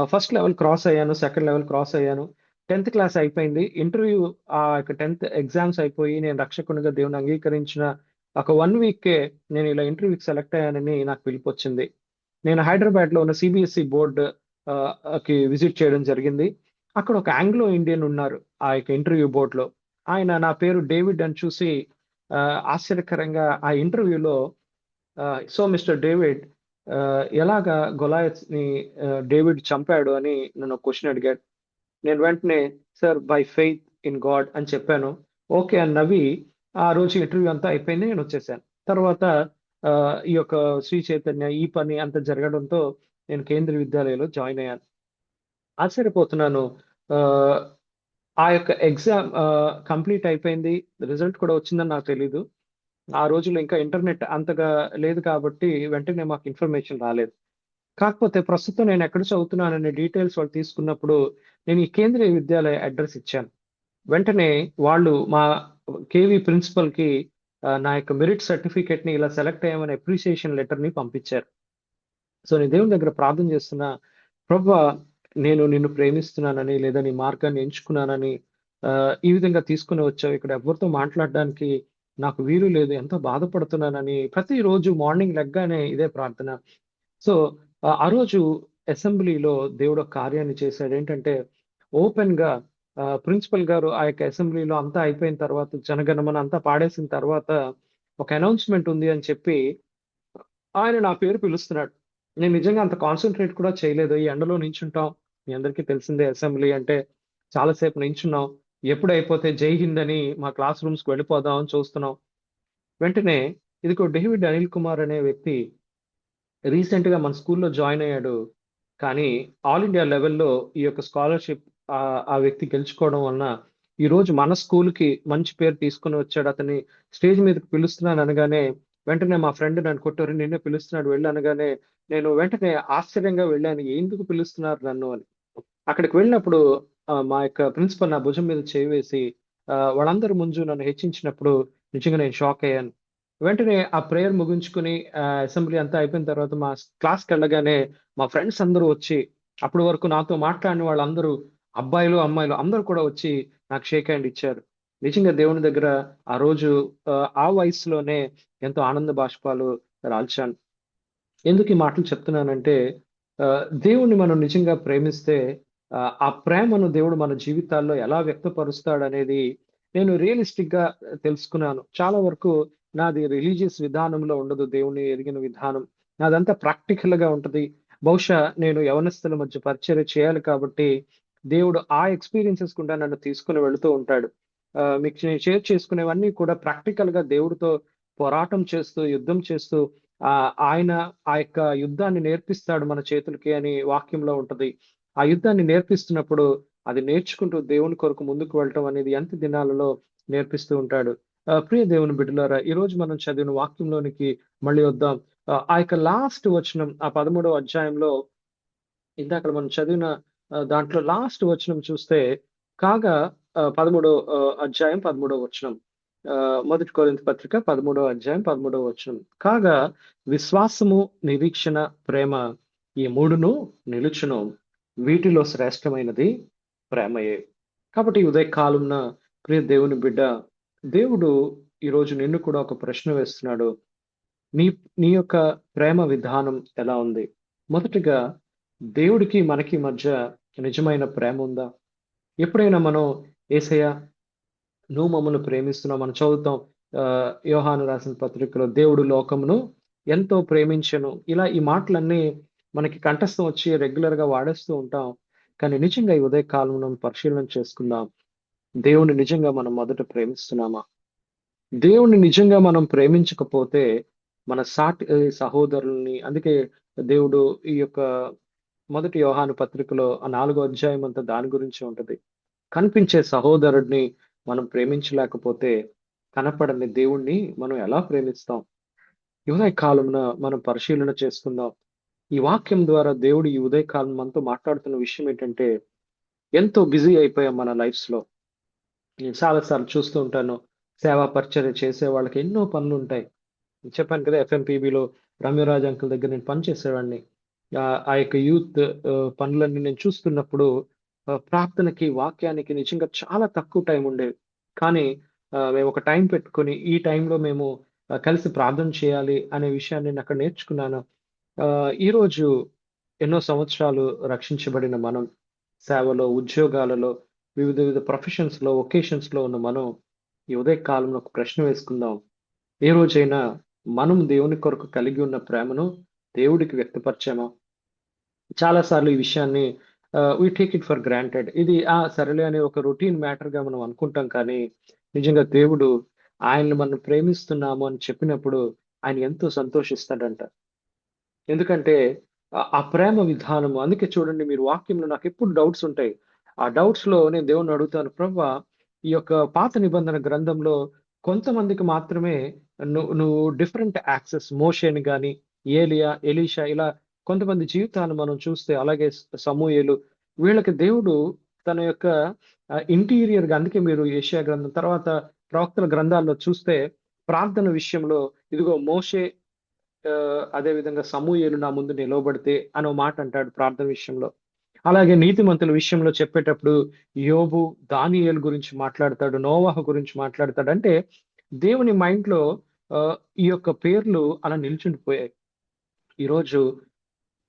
ఫస్ట్ లెవెల్ క్రాస్ అయ్యాను. సెకండ్ లెవెల్ క్రాస్ అయ్యాను. 10th క్లాస్ అయిపోయింది. ఇంటర్వ్యూ యొక్క 10th ఎగ్జామ్స్ అయిపోయి నేను రక్షకునిగా దేవుని అంగీకరించిన ఒక 1 వీక్‌కే నేను ఇలా ఇంటర్వ్యూకి సెలెక్ట్ అయ్యానని నాకు పిలుపొచ్చింది. నేను హైదరాబాద్‌లో ఉన్న సీబీఎస్ఈ బోర్డ్ కి విజిట్ చేయడం జరిగింది. అక్కడ ఒక ఆంగ్లో ఇండియన్ ఉన్నారు. ఆ యొక్క ఇంటర్వ్యూ బోర్డ్‌లో. ఆయన నా పేరు డేవిడ్ అని చూసి ఆశ్చర్యకరంగా ఆ ఇంటర్వ్యూలో సో మిస్టర్ డేవిడ్ ఎలాగా గొలాయత్‌ని డేవిడ్ చంపాడు అని నన్ను క్వెషన్ అడిగాడు. నేను వెంటనే sir by faith in God అని చెప్పాను. ఓకే అని నవ్వి ఆ రోజు ఇంటర్వ్యూ అంతా అయిపోయింది. నేను వచ్చేసాను. తర్వాత ఈ యొక్క శ్రీ చైతన్య ఈ పని అంతా జరగడంతో నేను కేంద్రీయ విద్యాలయంలో జాయిన్ అయ్యాను. ఆశ్చర్యపోతున్నాను. ఆహ్, ఆ యొక్క ఎగ్జామ్ కంప్లీట్ అయిపోయింది. రిజల్ట్ కూడా వచ్చిందని నాకు తెలీదు. ఆ రోజుల్లో ఇంకా ఇంటర్నెట్ అంతగా లేదు కాబట్టి వెంటనే మాకు ఇన్ఫర్మేషన్ రాలేదు. కాకపోతే ప్రస్తుతం నేను ఎక్కడ చదువుతున్నాననే డీటెయిల్స్ వాళ్ళు తీసుకున్నప్పుడు నేను ఈ కేంద్రీయ విద్యాలయ అడ్రెస్ ఇచ్చాను. వెంటనే వాళ్ళు మా కేవీ ప్రిన్సిపల్‌కి నా యొక్క మెరిట్ సర్టిఫికేట్‌ని ఇలా సెలెక్ట్ అయ్యామని అప్రిషియేషన్ లెటర్‌ని పంపించారు. సో నేను దేవుని దగ్గర ప్రార్థన చేస్తున్నా, ప్రభువా నేను నిన్ను ప్రేమిస్తున్నానని, లేదా నీ మార్గాన్ని ఎంచుకున్నానని ఈ విధంగా తీసుకొని వచ్చావు. ఇక్కడ ఎవరితో మాట్లాడడానికి నాకు వీలు లేదు. ఎంతో బాధపడుతున్నానని ప్రతిరోజు మార్నింగ్ లెగ్గానే ఇదే ప్రార్థన. సో ఆ రోజు అసెంబ్లీలో దేవుడు ఒక కార్యాన్ని చేశాడు. ఏంటంటే ఓపెన్‌గా ప్రిన్సిపల్ గారు ఆ యొక్క అసెంబ్లీలో అంతా అయిపోయిన తర్వాత జనగణమన అంతా పాడేసిన తర్వాత ఒక అనౌన్స్‌మెంట్ ఉంది అని చెప్పి ఆయన నా పేరు పిలుస్తున్నాడు. నేను నిజంగా అంత కాన్సంట్రేట్ కూడా చేయలేదు. ఈ ఎండలో నించుంటాం. మీ అందరికీ తెలిసిందే అసెంబ్లీ అంటే చాలా సేపు నించున్నాం. ఎప్పుడైపోతే జై హింద్ అని మా క్లాస్ రూమ్స్‌కి వెళ్ళిపోదాం అని చూస్తున్నాం. వెంటనే ఇదిగో డేవిడ్ అనిల్ కుమార్ అనే వ్యక్తి రీసెంట్‌గా మన స్కూల్‌లో జాయిన్ అయ్యాడు. కానీ ఆల్ ఇండియా లెవెల్‌లో ఈ యొక్క స్కాలర్‌షిప్ ఆ వ్యక్తి గెలుచుకోవడం వలన ఈరోజు మన స్కూల్‌కి మంచి పేరు తీసుకొని వచ్చాడు. అతన్ని స్టేజ్ మీదకి పిలుస్తున్నాను అనగానే వెంటనే మా ఫ్రెండ్ నన్ను కొట్టారు. నిన్నే పిలుస్తున్నాడు వెళ్ళు అనగానే నేను వెంటనే ఆశ్చర్యంగా వెళ్ళాను, ఎందుకు పిలుస్తున్నారు నన్ను అని. అక్కడికి వెళ్ళినప్పుడు మా యొక్క ప్రిన్సిపల్ నా భుజం మీద చేయి వేసి వాళ్ళందరి ముందు నన్ను హెచ్చించినప్పుడు నిజంగా నేను షాక్ అయ్యాను. వెంటనే ఆ ప్రేయర్ ముగించుకుని అసెంబ్లీ అంతా అయిపోయిన తర్వాత మా క్లాస్‌కి వెళ్ళగానే మా ఫ్రెండ్స్ అందరూ వచ్చి, అప్పటి వరకు నాతో మాట్లాడిన వాళ్ళందరూ అబ్బాయిలు, అమ్మాయిలు అందరూ కూడా వచ్చి నాకు షేక్ హ్యాండ్ ఇచ్చారు. నిజంగా దేవుని దగ్గర ఆ రోజు ఆ వయసులోనే ఎంతో ఆనంద బాష్పాలు రాల్చాను. ఎందుకు ఈ మాటలు చెప్తున్నానంటే, దేవుణ్ణి మనం నిజంగా ప్రేమిస్తే ఆ ప్రేమను దేవుడు మన జీవితాల్లో ఎలా వ్యక్తపరుస్తాడనేది నేను రియలిస్టిక్‌గా తెలుసుకున్నాను. చాలా వరకు నాది రిలీజియస్ విధానంలో ఉండదు దేవుణ్ణి ఎరిగిన విధానం. నాదంతా ప్రాక్టికల్‌గా ఉంటది. బహుశా నేను యవనస్తుల మధ్య పరిచర్య చేయాలి కాబట్టి, దేవుడు ఆ ఎక్స్‌పీరియన్సెస్ గుండా నన్ను తీసుకొని వెళుతూ ఉంటాడు. మీకు నేను షేర్ చేసుకునేవన్నీ కూడా ప్రాక్టికల్‌గా దేవుడితో పోరాటం చేస్తూ, యుద్ధం చేస్తూ ఆయన ఆ యొక్క యుద్ధాన్ని నేర్పిస్తాడు మన చేతులకి అని వాక్యంలో ఉంటది. ఆ యుద్ధాన్ని నేర్పిస్తున్నప్పుడు అది నేర్చుకుంటూ దేవుని కొరకు ముందుకు వెళ్ళటం అనేది అంత్య దినాలలో నేర్పిస్తూ ఉంటాడు. ప్రియ దేవుని బిడ్డలారా, ఈరోజు మనం చదివిన వాక్యంలోనికి మళ్ళీ వద్దాం. ఆ యొక్క లాస్ట్ వచనం ఆ 13వ అధ్యాయంలో ఇందాక మనం చదివిన దాంట్లో లాస్ట్ వచనం చూస్తే కాగా 13 అధ్యాయం 13 వచనం. మొదటి కొరింథీ పత్రిక 13 అధ్యాయం 13 వచనం. కాగా విశ్వాసము, నిరీక్షణ, ప్రేమ ఈ మూడును నిలుచును. వీటిలో శ్రేష్టమైనది ప్రేమయే. కాబట్టి ఈ ఉదయ కాలంన ప్రియ దేవుని బిడ్డ, దేవుడు ఈరోజు నిన్ను కూడా ఒక ప్రశ్న వేస్తున్నాడు. నీ నీ యొక్క ప్రేమ విధానం ఎలా ఉంది? మొదటిగా దేవుడికి మనకి మధ్య నిజమైన ప్రేమ ఉందా? ఎప్పుడైనా మనం యేసయ్య నువ్వు మమ్మల్ని ప్రేమిస్తున్నావు మనం చదువుతాం. యోహాను రాసిన పత్రికలో దేవుడు లోకమును ఎంతో ప్రేమించెను. ఇలా ఈ మాటలన్నీ మనకి కంఠస్థం వచ్చి రెగ్యులర్‌గా వాడేస్తూ ఉంటాం. కానీ నిజంగా ఈ ఉదయ కాలంలో పరిశీలన చేసుకుందాం. దేవుణ్ణి నిజంగా మనం మొదట ప్రేమిస్తున్నామా? దేవుణ్ణి నిజంగా మనం ప్రేమించకపోతే మన సాటి సహోదరుల్ని అందుకే దేవుడు ఈ యొక్క మొదటి యోహాను పత్రికలో ఆ 4వ అధ్యాయం అంతా దాని గురించే ఉంటది. కనిపించే సహోదరుడిని మనం ప్రేమించలేకపోతే కనపడని దేవుణ్ణి మనం ఎలా ప్రేమిస్తాం? ఈ ఉదయ కాలంన మనం పరిశీలన చేసుకుందాం. ఈ వాక్యం ద్వారా దేవుడు ఈ ఉదయ కాలం మనతో మాట్లాడుతున్న విషయం ఏంటంటే, ఎంతో బిజీ అయిపోయాం మన లైఫ్స్‌లో. నేను చాలా సార్లు చూస్తూ ఉంటాను. సేవా పరిచర్య చేసే వాళ్ళకి ఎన్నో పనులుంటాయి. చెప్పాను కదా! ఎఫ్ఎంపీబీలో రమ్యరాజ్ అంకుల్ దగ్గర నేను పనిచేసేవాడిని. ఆ యొక్క యూత్ పనులన్నీ నేను చూస్తున్నప్పుడు ప్రార్థనకి, వాక్యానికి నిజంగా చాలా తక్కువ టైం ఉండేది. కానీ మేము ఒక టైం పెట్టుకొని, ఈ టైంలో మేము కలిసి ప్రార్థన చేయాలి అనే విషయాన్ని నేను అక్కడ నేర్చుకున్నాను. ఈరోజు ఎన్నో సంవత్సరాలు రక్షించబడిన మనం, సేవలో, ఉద్యోగాలలో, వివిధ వివిధ ప్రొఫెషన్స్‌లో, వొకేషన్స్‌లో ఉన్న మనం ఈ ఉదయ కాలంలో ఒక ప్రశ్న వేసుకుందాం. ఏ రోజైనా మనం దేవుని కొరకు కలిగి ఉన్న ప్రేమను దేవుడికి వ్యక్తపరిచామా? చాలా సార్లు ఈ విషయాన్ని we take it for granted. ఇది సరేలే అనే ఒక రొటీన్ మ్యాటర్‌గా మనం అనుకుంటాం కానీ, నిజంగా దేవుడు ఆయన్ని మనం ప్రేమిస్తున్నాము అని చెప్పినప్పుడు ఆయన ఎంతో సంతోషిస్తాడంట. ఎందుకంటే ఆ ప్రేమ విధానము అందుకే చూడండి మీరు వాక్యంలో నాకెప్పుడు డౌట్స్ ఉంటాయి. ఆ డౌట్స్‌లో నేను దేవుడిని అడుగుతాను. ప్రభువా! ఈ యొక్క పాత నిబంధన గ్రంథంలో కొంతమందికి మాత్రమే నువ్వు డిఫరెంట్ యాక్సెస్ మోషేని గాని, ఏలియా, ఎలీషా ఇలా కొంతమంది జీవితాలు మనం చూస్తే అలాగే సమూయేలు వీళ్ళకి దేవుడు తన యొక్క ఇంటీరియర్‌గా అందుకే మీరు యెషయా గ్రంథం తర్వాత ప్రవక్తల గ్రంథాల్లో చూస్తే ప్రార్థన విషయంలో ఇదిగో మోషే అదే విధంగా సమూయేలు నా ముందు నిలవబడితే అని ఓ మాట అంటాడు ప్రార్థన విషయంలో. అలాగే నీతిమంతుల విషయంలో చెప్పేటప్పుడు యోబు, దానియేలు గురించి మాట్లాడతాడు. నోవహు గురించి మాట్లాడతాడు. అంటే దేవుని మైండ్‌లో ఈ యొక్క పేర్లు అలా నిల్చుండిపోయాయి. ఈరోజు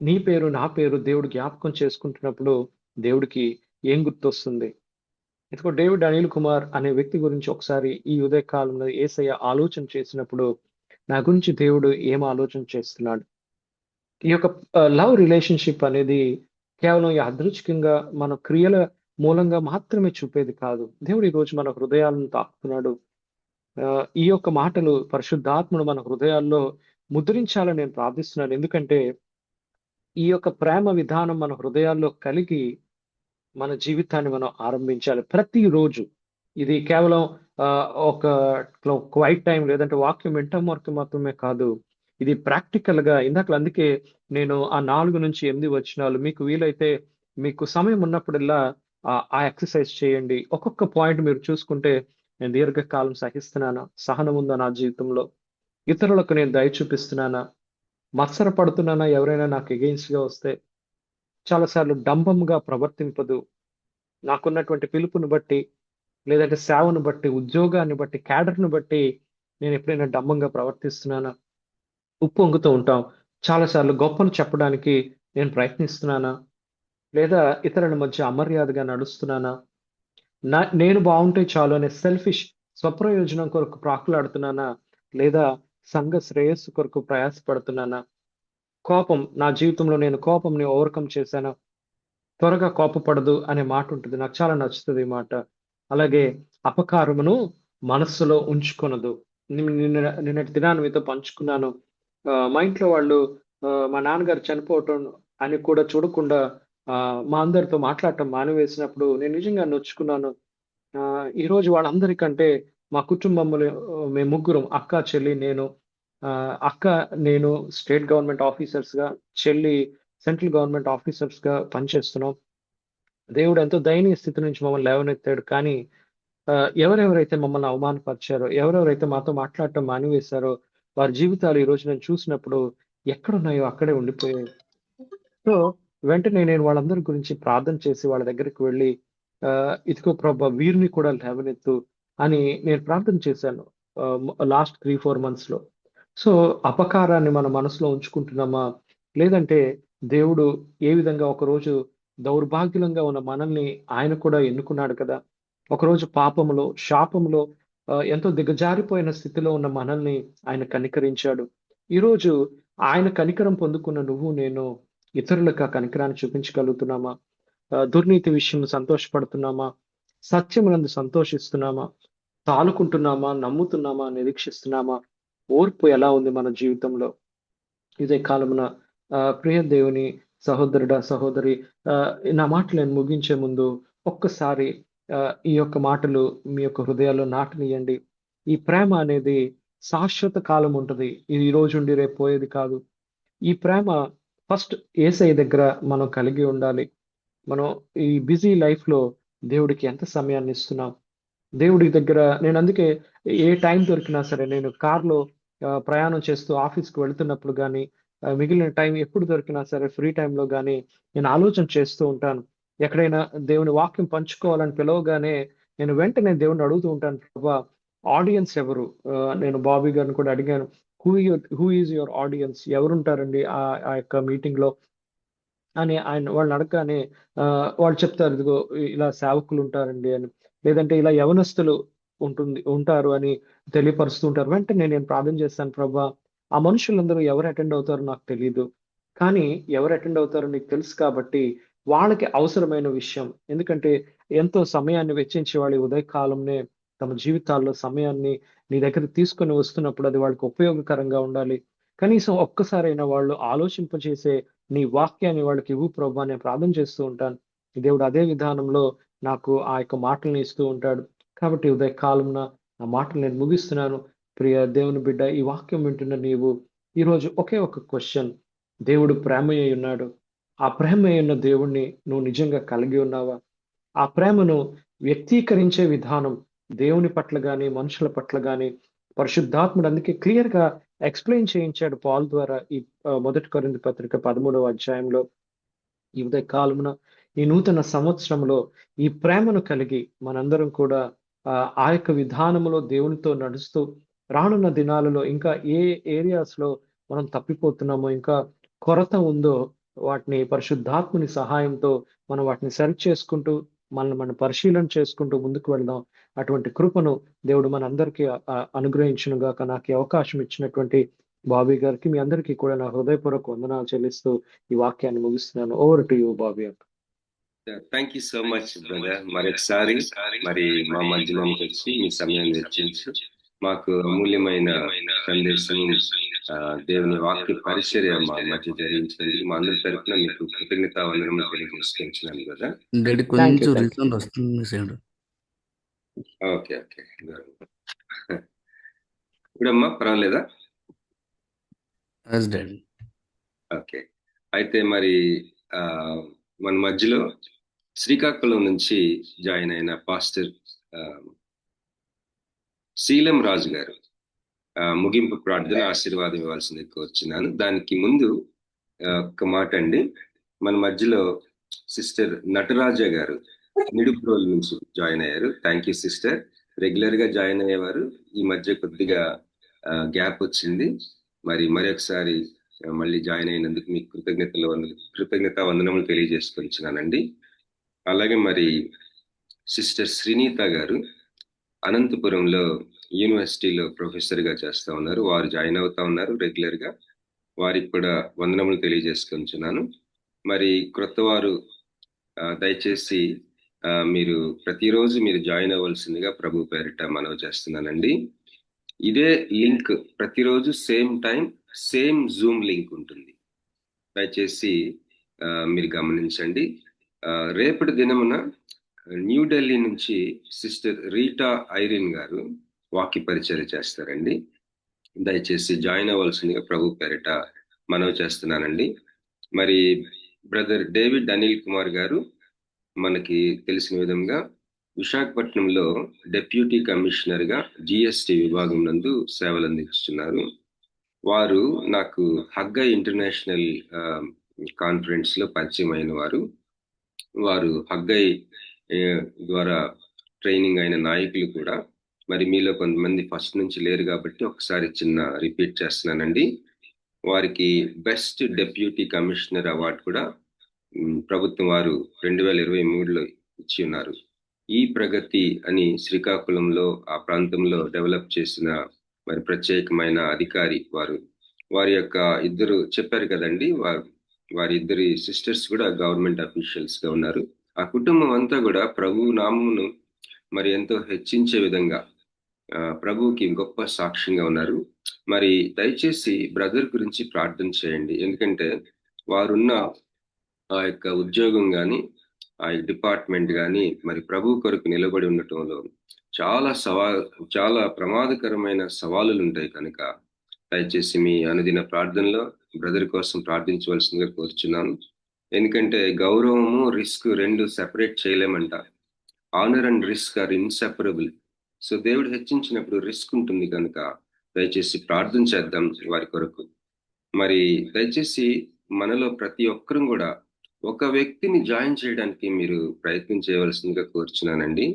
నీ పేరు, నా పేరు దేవుడు జ్ఞాపకం చేసుకుంటున్నప్పుడు దేవుడికి ఏం గుర్తొస్తుంది? ఇదిగో డేవిడ్ అనిల్ కుమార్ అనే వ్యక్తి గురించి ఒకసారి ఈ ఉదయ కాలంలో యేసయ్య ఆలోచన చేసినప్పుడు, నా గురించి దేవుడు ఏం ఆలోచన చేస్తున్నాడు? ఈ యొక్క లవ్ రిలేషన్‌షిప్ అనేది కేవలం యాదృచ్ఛికంగా మన క్రియల మూలంగా మాత్రమే చూపేది కాదు. దేవుడు ఈరోజు మన హృదయాలను తాకుతున్నాడు. ఈ యొక్క మాటలు పరిశుద్ధాత్ముడు మన హృదయాల్లో ముద్రించాలని నేను ప్రార్థిస్తున్నాను. ఎందుకంటే, ఈ యొక్క ప్రేమ విధానం మన హృదయాల్లో కలిగి మన జీవితాన్ని మనం ఆరంభించాలి. ప్రతిరోజు. ఇది కేవలం ఒక క్వైట్ టైమ్ లేదంటే వాక్యం వినటం వరకు మాత్రమే కాదు. ఇది ప్రాక్టికల్‌గా ఇందాకల అందుకే నేను ఆ 4-8 వచనాలు మీకు వీలైతే మీకు సమయం ఉన్నప్పుడల్లా ఆ ఎక్సర్సైజ్ చేయండి. ఒక్కొక్క పాయింట్ మీరు చూసుకుంటే, నేను దీర్ఘకాలం సహిస్తున్నానా? సహనం ఉందా నా జీవితంలో? ఇతరులకు నేను దయ చూపిస్తున్నానా? మత్సర పడుతున్నానా ఎవరైనా నాకు ఎగెయిన్స్ట్‌గా వస్తే? చాలా సార్లు డంబంగా ప్రవర్తింపదు. నాకున్నటువంటి పిలుపుని బట్టి, లేదంటే సేవను బట్టి, ఉద్యోగాన్ని బట్టి, క్యాడర్‌ని బట్టి నేనెప్పుడైనా డంబంగా ప్రవర్తిస్తున్నానా? ఉప్పొంగుతూ ఉంటాం. చాలా సార్లు గొప్పలు చెప్పడానికి నేను ప్రయత్నిస్తున్నానా? లేదా ఇతరుల మధ్య అమర్యాదగా నడుస్తున్నానా? నేను బావుంటే చాలు అనే సెల్ఫిష్ స్వప్రయోజనం కొరకు ప్రాకులాడుతున్నానా? లేదా సంఘ శ్రేయస్సు కొరకు ప్రయాసపడుతున్నానా? నా జీవితంలో నేను కోపంని ఓవర్‌కమ్ చేశానా? త్వరగా కోపపడదు అనే మాటుంటది. నాకు చాలా నచ్చుతది ఈ మాట. అలాగే అపకారమును మనస్సులో ఉంచుకొనదు. నిన్నటి దినాన మీతో పంచుకున్నాను. మా ఇంట్లో వాళ్ళు మా నాన్నగారు చనిపోవటం అని కూడా చూడకుండా మా అందరితో మాట్లాడటం మానివేసినప్పుడు నేను నిజంగా నొచ్చుకున్నాను. ఈరోజు వాళ్ళందరికంటే మా కుటుంబంలో మేము ముగ్గురం అక్క, చెల్లి, నేను. అక్క, నేను స్టేట్ గవర్నమెంట్ ఆఫీసర్స్‌గా, చెల్లి సెంట్రల్ గవర్నమెంట్ ఆఫీసర్స్‌గా పనిచేస్తున్నాం. దేవుడు ఎంతో దయనీయ స్థితి నుంచి మమ్మల్ని లేవనెత్తాడు. కానీ ఎవరెవరైతే మమ్మల్ని అవమానపరిచారో, ఎవరెవరైతే మాతో మాట్లాడటం మానివేశారో, వారి జీవితాలు ఈరోజు నేను చూసినప్పుడు ఎక్కడున్నాయో అక్కడే ఉండిపోయాయి. సో, వెంటనే నేను వాళ్ళందరి గురించి ప్రార్థన చేసి వాళ్ళ దగ్గరికి వెళ్లి ఇదిగో ప్రభా! వీరిని కూడా లేవనెత్తు అని నేను ప్రార్థన చేశాను. లాస్ట్ 3, 4 మంత్స్‌లో. సో, అపకారాన్ని మన మనసులో ఉంచుకుంటున్నామా? లేదంటే దేవుడు ఏ విధంగా ఒకరోజు దౌర్భాగ్యులంగా ఉన్న మనల్ని ఆయన కూడా ఎన్నుకున్నాడు కదా! ఒకరోజు పాపములో, శాపములో ఎంతో దిగజారిపోయిన స్థితిలో ఉన్న మనల్ని ఆయన కనికరించాడు. ఈరోజు ఆయన కనికరం పొందుకున్న నువ్వు, నేను ఇతరులకు ఆ కనికరాన్ని చూపించగలుగుతున్నామా? దుర్నీతి విషయంలో సంతోషపడుతున్నామా? సత్యమునందు సంతోషిస్తున్నామా? తాలుకుంటున్నామా? నమ్ముతున్నామా? నిరీక్షిస్తున్నామా? ఓర్పు ఎలా ఉంది మన జీవితంలో? ఇదే కాలమున ప్రియ దేవుని సహోదరుడా, సహోదరి, నా మాటలు నేను ముగించే ముందు ఒక్కసారి ఈ యొక్క మాటలు మీ యొక్క హృదయాల్లో నాటనియండి. ఈ ప్రేమ అనేది శాశ్వత కాలం ఉంటది. ఇది ఈ రోజుండి రేపు పోయేది కాదు. ఈ ప్రేమ ఫస్ట్ యేసయ్య దగ్గర మనం కలిగి ఉండాలి. మనం ఈ బిజీ లైఫ్‌లో దేవుడికి ఎంత సమయాన్ని ఇస్తున్నాం? దేవుడి దగ్గర నేను అందుకే ఏ టైం దొరికినా సరే నేను కార్‌లో ప్రయాణం చేస్తూ ఆఫీస్‌కి వెళ్తున్నప్పుడు గానీ, మిగిలిన టైం ఎప్పుడు దొరికినా సరే ఫ్రీ టైమ్‌లో గానీ, నేను ఆలోచన చేస్తూ ఉంటాను. ఎక్కడైనా దేవుని వాక్యం పంచుకోవాలని పిలవగానే, నేను వెంటనే దేవుడిని అడుగుతూ ఉంటాను. ప్రభా! ఆడియన్స్ ఎవరు? నేను బాబీ గారిని కూడా అడిగాను. Who is your audience? ఎవరుంటారండి ఆ యొక్క మీటింగ్‌లో? అని వాళ్ళని అడగగానే వాళ్ళు చెప్తారు. ఇదిగో ఇలా సేవకులుంటారండి అని. లేదంటే ఇలా యవనస్తులు ఉంటారు అని తెలియపరుస్తూ ఉంటారు. వెంటనే నేను ప్రార్థన చేస్తాను. ప్రభా! ఆ మనుషులందరూ ఎవరు అటెండ్ అవుతారో నాకు తెలీదు. కానీ ఎవరు అటెండ్ అవుతారో నీకు తెలుసు కాబట్టి వాళ్ళకి అవసరమైన విషయం. ఎందుకంటే ఎంతో సమయాన్ని వెచ్చించి వాళ్ళు ఈ ఉదయకాలంనే తమ జీవితాల్లో సమయాన్ని నీ దగ్గరికి తీసుకొని వస్తున్నప్పుడు అది వాళ్ళకి ఉపయోగకరంగా ఉండాలి. కనీసం ఒక్కసారైనా వాళ్ళు ఆలోచింపజేసే నీ వాక్యాన్ని వాళ్ళకి ఇవ్వు ప్రభా! నేను ప్రార్థన చేస్తూ ఉంటాను. దేవుడు అదే విధానంలో నాకు ఆ యొక్క మాటల్ని ఇస్తూ ఉంటాడు. కాబట్టి ఉదయ కాలంన నా మాటలు నేను ముగిస్తున్నాను. ప్రియ దేవుని బిడ్డ, ఈ వాక్యం వింటున్న నీవు ఈరోజు ఒకే ఒక క్వెషన్, దేవుడు ప్రేమయ్యున్నాడు. ఉన్నాడు. ఆ ప్రేమయ్యున్న దేవుడిని నువ్వు నిజంగా కలిగి ఉన్నావా? ఆ ప్రేమను వ్యక్తీకరించే విధానం దేవుని పట్ల గాని, మనుషుల పట్ల గాని పరిశుద్ధాత్ముడు అందుకే క్లియర్‌గా ఎక్స్‌ప్లెయిన్ చేయించాడు పౌలు ద్వారా ఈ మొదటి కొరింథీ పత్రిక 13వ అధ్యాయంలో. ఈ ఉదయ కాలమున ఈ నూతన సంవత్సరంలో ఈ ప్రేమను కలిగి మనందరం కూడా ఆ యొక్క విధానములో దేవునితో నడుస్తూ రానున్న దినాలలో ఇంకా ఏ ఏరియాస్‌లో మనం తప్పిపోతున్నామో, ఇంకా కొరత ఉందో వాటిని పరిశుద్ధాత్ముని సహాయంతో మనం వాటిని సరిచేసుకుంటూ, మనల్ని మనం పరిశీలన చేసుకుంటూ ముందుకు వెళ్దాం. అటువంటి కృపను దేవుడు మనందరికీ అనుగ్రహించును గాక. నాకు ఈ అవకాశం ఇచ్చినటువంటి బాబీ గారికి, మీ అందరికీ కూడా నా హృదయపూర్వక వందనాలు చెల్లిస్తూ ఈ వాక్యాన్ని ముగిస్తున్నాను. ఓవర్ టు యూ బాబీ గారు. Thank you so much brother. మరొకసారి మరి మా మధ్యలోకి వచ్చి మీ సమయాన్ని వెచ్చించి మాకు అమూల్యమైన సందేశం, దేవుని వాక్య పరిచర్య మా మధ్య జరిగించినందుకు మా అందరి తరఫున మీకు కృతజ్ఞత వందనములు తెలియజేసుకుంటున్నాను కదా. డాడీ కొంచెం రిసౌండ్ వస్తుంది మీ సైడ్. ఓకే ఓకే ఇప్పుడమ్మా పర్వాలేదా? Daddy okay. అయితే మరి మన మధ్యలో శ్రీకాకుళం నుంచి జాయిన్ అయిన పాస్టర్ శీలం రాజు గారు ముగింపు ప్రార్థన ఆశీర్వాదం ఇవ్వాల్సింది కోరుచున్నాను. దానికి ముందు ఒక మాట అండి, మన మధ్యలో సిస్టర్ నటరాజ గారు నిడుబ్రోల్ నుంచి జాయిన్ అయ్యారు. Thank you sister. రెగ్యులర్ గా జాయిన్ అయ్యేవారు, ఈ మధ్య కొద్దిగా గ్యాప్ వచ్చింది. మరి ఒకసారి మళ్ళీ జాయిన్ అయినందుకు మీకు కృతజ్ఞత వందనములు తెలియజేసుకొచ్చినానండి. అలాగే మరి సిస్టర్ శ్రీనీత గారు అనంతపురంలో యూనివర్సిటీలో ప్రొఫెసర్ గా చేస్తా ఉన్నారు. వారు జాయిన్ అవుతా ఉన్నారు రెగ్యులర్ గా. వారికి కూడా వందనములు తెలియజేసుకొచ్చున్నాను. మరి క్రొత్త వారు దయచేసి మీరు ప్రతిరోజు మీరు జాయిన్ అవ్వాల్సిందిగా ప్రభు పేరిట మనవి చేస్తున్నానండి. ఇదే లింక్ ప్రతిరోజు same time same Zoom link ఉంటుంది. దయచేసి మీరు గమనించండి. రేపటి దినమున న్యూఢిల్లీ నుంచి సిస్టర్ రీటా ఐరిన్ గారు వాక్య పరిచర్య చేస్తారండి. దయచేసి జాయిన్ అవ్వాల్సిందిగా ప్రభు పేరిట మనవి చేస్తున్నానండి. మరి బ్రదర్ డేవిడ్ అనిల్ కుమార్ గారు మనకి తెలిసిన విధంగా విశాఖపట్నంలో డెప్యూటీ కమిషనర్ గా జిఎస్టి విభాగం నందు సేవలు అందిస్తున్నారు. వారు నాకు హగ్గై ఇంటర్నేషనల్ కాన్ఫరెన్స్ లో పరిచయం అయిన వారు హగ్గై ద్వారా ట్రైనింగ్ అయిన నాయకులు కూడా. మరి మీలో కొంతమంది ఫస్ట్ నుంచి లేరు కాబట్టి ఒకసారి చిన్న రిపీట్ చేస్తున్నానండి. వారికి బెస్ట్ డెప్యూటీ కమిషనర్ అవార్డు కూడా ప్రభుత్వం వారు 2023లో ఇచ్చి ఉన్నారు. ఈ ప్రగతి అని శ్రీకాకుళంలో ఆ ప్రాంతంలో డెవలప్ చేసిన మరి ప్రత్యేకమైన అధికారి వారి యొక్క ఇద్దరు చెప్పారు కదండి, వారి ఇద్దరి సిస్టర్స్ కూడా గవర్నమెంట్ అఫీషియల్స్ గా ఉన్నారు. ఆ కుటుంబం అంతా కూడా ప్రభు నామమును మరి ఎంతో హెచ్చించే విధంగా ప్రభువుకి గొప్ప సాక్ష్యంగా ఉన్నారు. మరి దయచేసి బ్రదర్ గురించి ప్రార్థన చేయండి. ఎందుకంటే వారున్న ఆ యొక్క ఉద్యోగం కానీ ఆ డిపార్ట్మెంట్ కానీ మరి ప్రభు కొరకు నిలబడి ఉండటంలో చాలా ప్రమాదకరమైన సవాలులు ఉంటాయి. కనుక దయచేసి మీ అనుదిన ప్రార్థనలో బ్రదర్ కోసం ప్రార్థించవలసిందిగా కోరుచున్నాను. ఎందుకంటే గౌరవము రిస్క్ రెండు సెపరేట్ చేయలేమంట. Honour and risk are inseparable. So దేవుడు హెచ్చించినప్పుడు రిస్క్ ఉంటుంది కనుక దయచేసి ప్రార్థన చేద్దాం వారి కొరకు. మరి దయచేసి మనలో ప్రతి ఒక్కరం కూడా ఒక వ్యక్తిని జాయిన్ చేయడానికి మీరు ప్రయత్నం చేయవలసిందిగా కోరుచున్నానండి.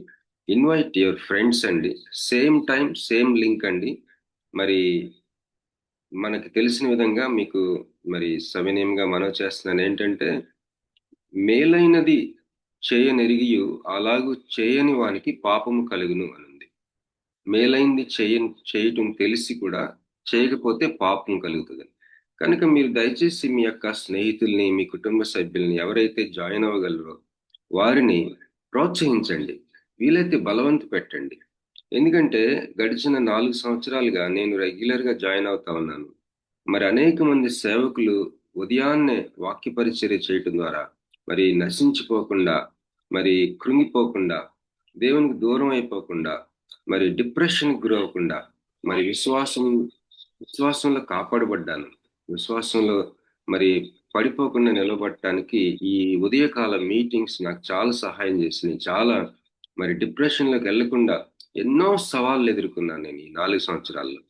ఇన్వైట్ యువర్ ఫ్రెండ్స్ అండి. సేమ్ టైం సేమ్ లింక్ అండి. మరి మనకి తెలిసిన విధంగా మీకు మరి సవినయంగా మనవి చేస్తున్నాను ఏంటంటే, మేలైనది చేయనెరిగియు అలాగూ చేయని వానికి పాపము కలుగును అనుంది. మేలైంది చేయటం తెలిసి కూడా చేయకపోతే పాపం కలుగుతుంది. కనుక మీరు దయచేసి మీ యొక్క స్నేహితుల్ని, మీ కుటుంబ సభ్యుల్ని ఎవరైతే జాయిన్ అవ్వగలరో వారిని ప్రోత్సహించండి, వీలైతే బలవంత పెట్టండి. ఎందుకంటే గడిచిన 4 సంవత్సరాలుగా నేను రెగ్యులర్ గా జాయిన్ అవుతా ఉన్నాను. మరి అనేక మంది సేవకులు ఉదయాన్నే వాక్య పరిచర్య చేయటం ద్వారా మరి నశించిపోకుండా, మరి కృంగిపోకుండా, దేవునికి దూరం అయిపోకుండా, మరి డిప్రెషన్ గురవకుండా, మరి విశ్వాసంలో కాపాడబడ్డాను. విశ్వాసంలో మరి పడిపోకుండా నిలబడటానికి ఈ ఉదయకాల మీటింగ్స్ నాకు చాలా సహాయం చేసినాయి. చాలా మరి డిప్రెషన్ లోకి వెళ్లకుండా ఎన్నో సవాళ్ళు ఎదుర్కొన్నాను నేను ఈ 4 సంవత్సరాల్లో.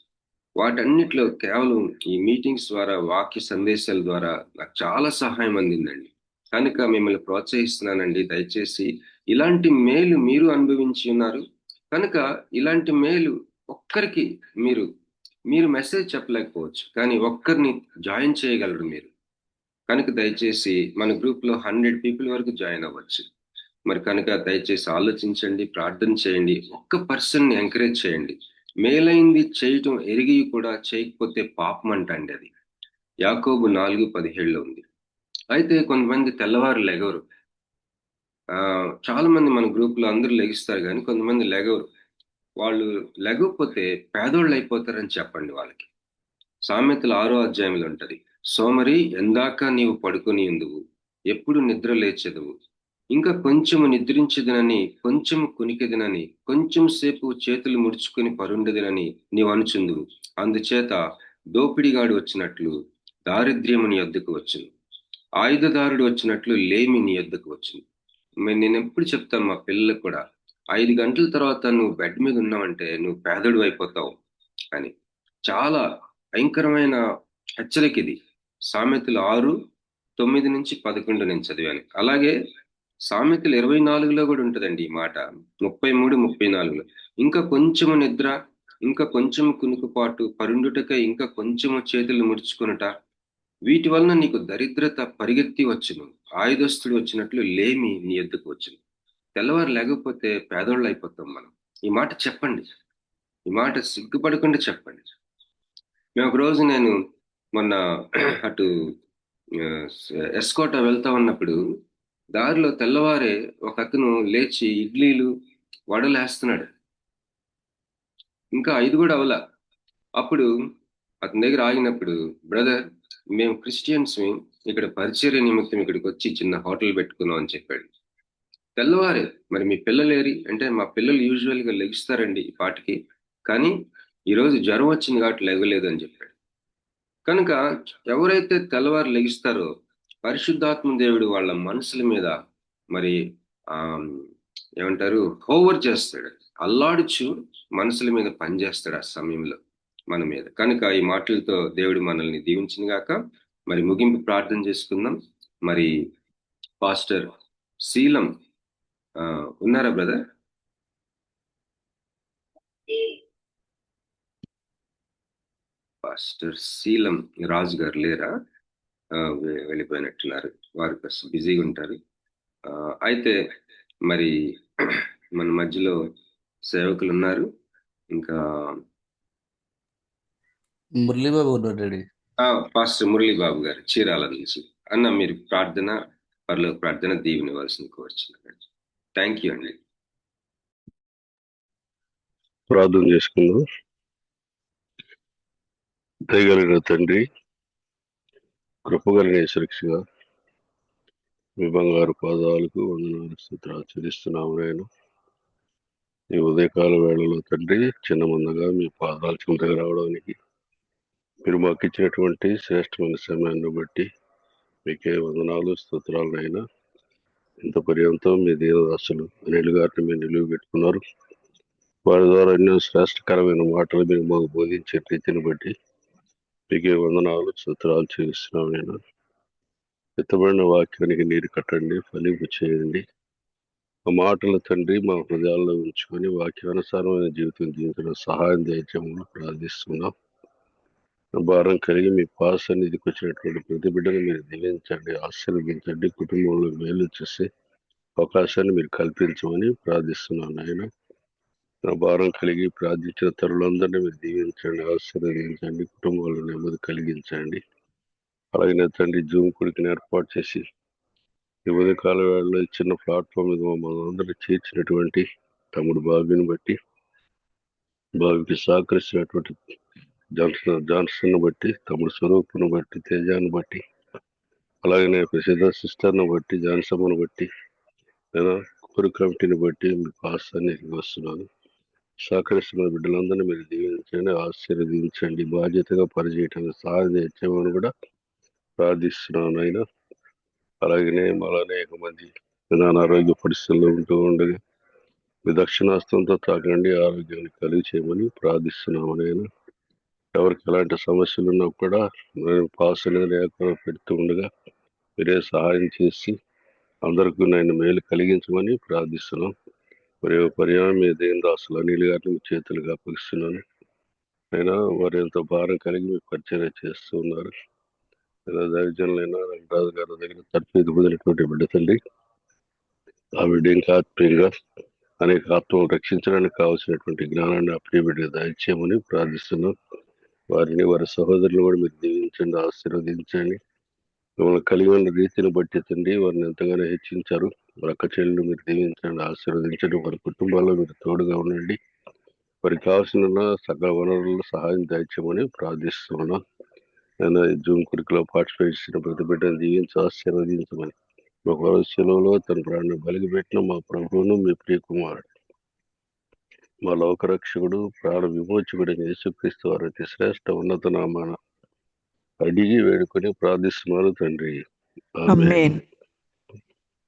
వాటన్నిటిలో కేవలం ఈ మీటింగ్స్ ద్వారా, వాక్య సందేశాల ద్వారా నాకు చాలా సహాయం అందిందండి. కనుక మిమ్మల్ని ప్రోత్సహిస్తున్నానండి. దయచేసి ఇలాంటి మేలు మీరు అనుభవించి ఉన్నారు కనుక ఇలాంటి మేలు ఒక్కరికి మీరు మెసేజ్ చెప్పలేకపోవచ్చు, కానీ ఒక్కరిని జాయిన్ చేయగలరు మీరు. కనుక దయచేసి మన గ్రూప్ లో 100 పీపుల్ వరకు జాయిన్ అవ్వచ్చు. మరి కనుక దయచేసి ఆలోచించండి, ప్రార్థన చేయండి, ఒక్క పర్సన్ ని ఎంకరేజ్ చేయండి. మేలైంది చేయటం ఎరిగి కూడా చేయకపోతే పాపం అంటండి. అది యాకోబు 4:17 ఉంది. అయితే కొంతమంది తెల్లవారు లెగవరు. చాలా మంది మన గ్రూప్ లో అందరూ లెగిస్తారు కానీ కొంతమంది లెగవరు. వాళ్ళు లెగకపోతే పేదోళ్ళు అయిపోతారని చెప్పండి వాళ్ళకి. సామెతలు 6వ అధ్యాయంలో ఉంటది, సోమరి ఎందాక నీవు పడుకొని ఉందువు, ఎప్పుడు నిద్ర లేచెదవు, ఇంకా కొంచెము నిద్రించదునని, కొంచెము కునికెదనని, కొంచెం సేపు చేతులు ముడుచుకొని పరుండదునని నీవు అనుచుందువు. అందుచేత దోపిడిగాడు వచ్చినట్లు దారిద్ర్యము నీ వద్దకు వచ్చును. ఆయుధదారుడు వచ్చినట్లు లేమి నీ యొద్దకు వచ్చింది. మరి నేను ఎప్పుడు చెప్తాను మా పిల్లలకు కూడా, 5 గంటల తర్వాత నువ్వు బెడ్ మీద ఉన్నావంటే నువ్వు పేదడు అయిపోతావు అని. చాలా భయంకరమైన హెచ్చరిక ఇది. సామెతలు 6:9-11 నేను చదివాను. అలాగే సామెతలు 24లో కూడా ఉంటుందండి ఈ మాట, 33, 34లో. ఇంకా కొంచెము నిద్ర, ఇంకా కొంచెము కునుకుపాటు, పరుండుటకై ఇంకా కొంచెము చేతులు ముడుచుకొనుట, వీటి వలన నీకు దరిద్రత పరిగెత్తి వచ్చును. ఆయుధస్తుడు వచ్చినట్లు లేమి నీ ఎద్దుకు వచ్చును. తెల్లవారు లేకపోతే పేదోళ్ళు అయిపోతాం మనం. ఈ మాట చెప్పండి, ఈ మాట సిగ్గుపడకుండా చెప్పండి. మేము ఒక రోజు నేను మొన్న అటు ఎస్కోట వెళ్తా ఉన్నప్పుడు దారిలో తెల్లవారే ఒక అతను లేచి ఇడ్లీలు వడలు వేస్తున్నాడు. ఇంకా 5 కూడా అవలా. అప్పుడు అతని దగ్గర ఆగినప్పుడు, బ్రదర్ మేము క్రిస్టియన్స్, ఇక్కడ పరిచర్య నిమిత్తం ఇక్కడికి వచ్చి చిన్న హోటల్ పెట్టుకున్నాం అని చెప్పాడు. తెల్లవారే. మరి మీ పిల్లలేరి అంటే, మా పిల్లలు యూజువల్గా లెగుస్తారండి ఈ పాటికి, కానీ ఈరోజు జ్వరం వచ్చింది కాబట్టి లెగలేదు అని చెప్పాడు. కనుక ఎవరైతే తెల్లవారు లెగిస్తారో పరిశుద్ధాత్మ దేవుడు వాళ్ళ మనసుల మీద మరి ఏమంటారు హోవర్ చేస్తాడు, అల్లాడుచు మనసుల మీద పనిచేస్తాడు ఆ సమయంలో మన మీద. కనుక ఈ మాటలతో దేవుడు మనల్ని దీవించిన గాక. మరి ముగింపు ప్రార్థన చేసుకుందాం. మరి పాస్టర్ శీలం ఉన్నారా బ్రదర్? పాస్టర్ శీలం రాజు గారు లేరా? వెళ్ళిపోయినట్టున్నారు, వారు బిజీగా ఉంటారు. అయితే మరి మన మధ్యలో సేవకులు ఉన్నారు. ఇంకా మురళీబాబు ఉన్నాడు. పాస్టర్ మురళీబాబు గారు చీరాల నుంచి. అన్న మీరు ప్రార్థన, పరలోక ప్రార్థన దీవెనవలసింది కోరుచున్నాను. థ్యాంక్ యూ అండి. ప్రార్థన చేసుకుందాం. దయగలిగిన తండ్రి, కృపగలిగిన సురక్షగా మీ బంగారు పాదాలకు వందనాలు స్తుతులు చెల్లిస్తున్నాము. నేను ఈ ఉదయకాల వేళలో తండ్రి చిన్న మందగా మీ పాదాల చెంతగా రావడానికి మీరు మాకు ఇచ్చినటువంటి శ్రేష్టమైన సమయాన్ని బట్టి మీకే వందనాలు స్తోత్రాలనైనా. ఇంత పర్యంతం మీ దీనదాసులు అనిల్ గారిని మీరు నిలువ పెట్టుకున్నారు. వారి ద్వారా ఎన్నో శ్రేష్టకరమైన మాటలు మీరు మాకు బోధించే రీతిని బట్టి మీకే వందనాలు స్తోత్రాలు చెల్లిస్తున్నాం. నేను ఎత్తబడిన వాక్యానికి నీరు కట్టండి, ఫలింపు చేయండి. ఆ మాటల తండ్రి మా హృదయాల్లో ఉంచుకొని వాక్యానుసారమైన జీవితం జీవించడం సహాయం దయచేయమని ప్రార్థిస్తున్నాం. భారం కలిగి మీ పాస్ సన్నిధికి వచ్చినటువంటి ప్రతి బిడ్డను మీరు దీవించండి, ఆశీర్వదించండి, కుటుంబంలో మేలు చేసే అవకాశాన్ని మీరు కల్పించమని ప్రార్థిస్తున్నాను. ఆయన నా భారం కలిగి ప్రార్థించిన తరులందరినీ మీరు దీవించండి, ఆశీర్వదించండి, కుటుంబంలో నెమ్మది కలిగించండి. అలాగే తండ్రి జూమ్ కొడుకుని ఏర్పాటు చేసి ఈ ఉదయకాల వేళలో చిన్న ప్లాట్ఫామ్ మీద మమ్మల్ని అందరూ చేర్చినటువంటి తమ్ముడు బాబుని బట్టి, బాబుకి సహకరిస్తున్నటువంటి జాన్సన్ బట్టి, తమ్ముడు స్వరూపును బట్టి, తేజాన్ని బట్టి, అలాగనే ప్రసిద్ధ సిస్టర్ను బట్టి, జాన్సమ్మను బట్టి, నేను కోరి కమిటీని బట్టి మీ పాస్తాన్ని వస్తున్నాను. సహకరిస్తున్న బిడ్డలందరినీ మీరు దీవించండి, ఆశీర్వదించండి, బాధ్యతగా పనిచేయటానికి సహాయం చేయమని కూడా ప్రార్థిస్తున్నాను. అయినా అలాగనే మళ్ళీ అనేక మంది అనారోగ్య పరిస్థితుల్లో ఉంటూ ఉండగా మీ దక్షిణాస్తంతో తాకండి, ఆరోగ్యాన్ని కలిగి చేయమని ప్రార్థిస్తున్నాము. నేను ఎవరికి ఎలాంటి సమస్యలు ఉన్నా కూడా నేను పాస్ అనేది లేకుండా పెడుతూ ఉండగా మీరే సహాయం చేసి అందరికీ నేను మేలు కలిగించమని ప్రార్థిస్తున్నాం. మరి పర్యాయం మీ దేని రాసులు అనిల్ గారిని మీ చేతులుగా అప్పగిస్తున్నాను. అయినా వారు ఎంతో భారం కలిగి మీకు పరిచయం చేస్తూ ఉన్నారు. దైవజనులైనా రంగరాజు గారి దగ్గర తరఫు పొందినటువంటి బిడ్డ తండ్రి, ఆ బిడ్డ ఇంకా ఆత్మీయంగా అనేక ఆత్మలు రక్షించడానికి కావాల్సినటువంటి జ్ఞానాన్ని అప్రియ బిడ్డగా దయచేయమని ప్రార్థిస్తున్నాం. వారిని వారి సహోదరులు కూడా మీరు దీవించండి, ఆశీర్వదించండి. మిమ్మల్ని కలిగి ఉన్న రీతిని బట్టి తండ్రి వారిని ఎంతగానో హెచ్చించారు. వారి అక్క చెల్లెలు మీరు దీవించండి, ఆశీర్వదించండి. వారి కుటుంబాల్లో మీరు తోడుగా ఉండండి. వారికి కావాల్సిన సకల వనరులను సహాయం దయచేయమని ప్రార్థిస్తున్నాం. నేను జూమ్ కొడుకులో పార్టిసిపేట్ చేసిన ప్రతి బిడ్డను దీవించి ఆశీర్వదించమని, ఒక సెలవులో తన ప్రాణాన్ని బలిగిపెట్టిన మా ప్రభువును మీ ప్రియ కుమారుడు మా లోకరక్షకుడు ప్రాణ విమోచకుడు యేసుక్రీస్తు వారి అతి శ్రేష్ట ఉన్నత నామాన అడిగి వేడుకొని ప్రార్థిస్తున్నారు తండ్రి. ఆమేన్.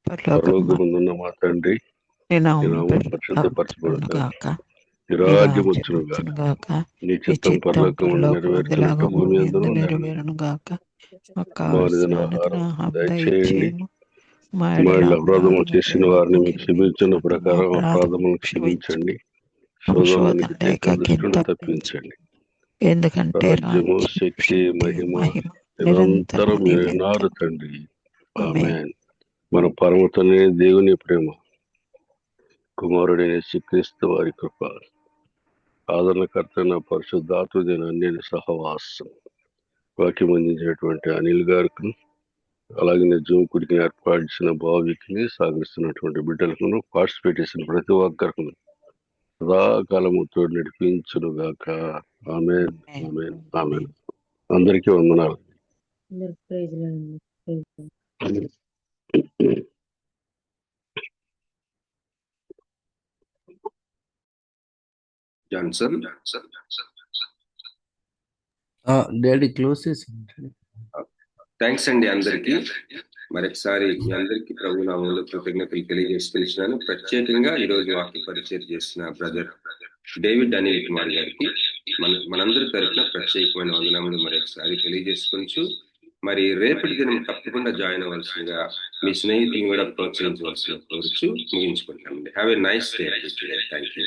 పరలోకము పరలోకమందున్న మా తండ్రి, నీ నీ నామము నామం పరిశుద్ధపరచబడును గాక, గాక, నీ నీ రాజ్యం రాజ్యం వచ్చును గాక, వచ్చును గాక, నీ నీ చిత్తం చిత్తం పరలోకమందు పరలోకమందులాగా నెరవేర్చినట్టు భూమి భూమి యందును యందు నెరవేరును. నెరవేరును గాక. మాకు మా కావలసిన అనుదిన అనుదిన ఆహారం ఆహారం దయచేయండి. దయచేయము. మా మా ఎడల ఇళ్ళ అపరాధములు అపరాధములు చేసిన వారిని మీకు క్షమించిన ప్రకారం అపరాధములను క్షమించండి. శోధనలోనికి శోధన తేక దుష్టుని తప్పించండి. ఎందుకంటే రాజ్యము, శక్తి, మహిమ నిరంతరం మీరున్నారు తండ్రి. ఆమేన్. మన పరమ తండ్రి దేవుని ప్రేమ, కుమారుడైన యేసుక్రీస్తు వారి కృప, ఆదరణకర్తైన పరిశుద్ధాత్మ అన్య సహవాసం, వాక్యం అందించినటువంటి అనిల్ గారికి, అలాగే జూమ్ కుడికి ఏర్పాటు చేసిన భావికి, సాగిస్తున్నటువంటి బిడ్డలకు, పార్టిసిపేట్ చేసిన ప్రతి ఒక్కరికి సదాకాలము తోడు నడిపించును గాక. ఆమేన్, ఆమేన్, ఆమేన్. అందరికీ వందనాలు. జాన్సన్. డాడీ క్లోజ్ చేసి థ్యాంక్స్ అండి అందరికీ. మరొకసారి మీ అందరికీ ప్రభు నామములో కృతజ్ఞతలు తెలియజేసుకుంటున్నాను. ప్రత్యేకంగా ఈ రోజు వాక్య పరిచయం చేసిన బ్రదర్ డేవిడ్ అనిల్ కుమార్ గారికి మనందరి తరఫున ప్రత్యేకమైన వందనములు మరొకసారి తెలియజేసుకుంటూ, మరి రేపటి దినం తప్పకుండా జాయిన్ అవ్వాల్సిందిగా మీ స్నేహితులను కూడా ప్రోత్సహించవలసిన కోరుచు ముగించుకుంటామండి. Have a nice day. Thank you.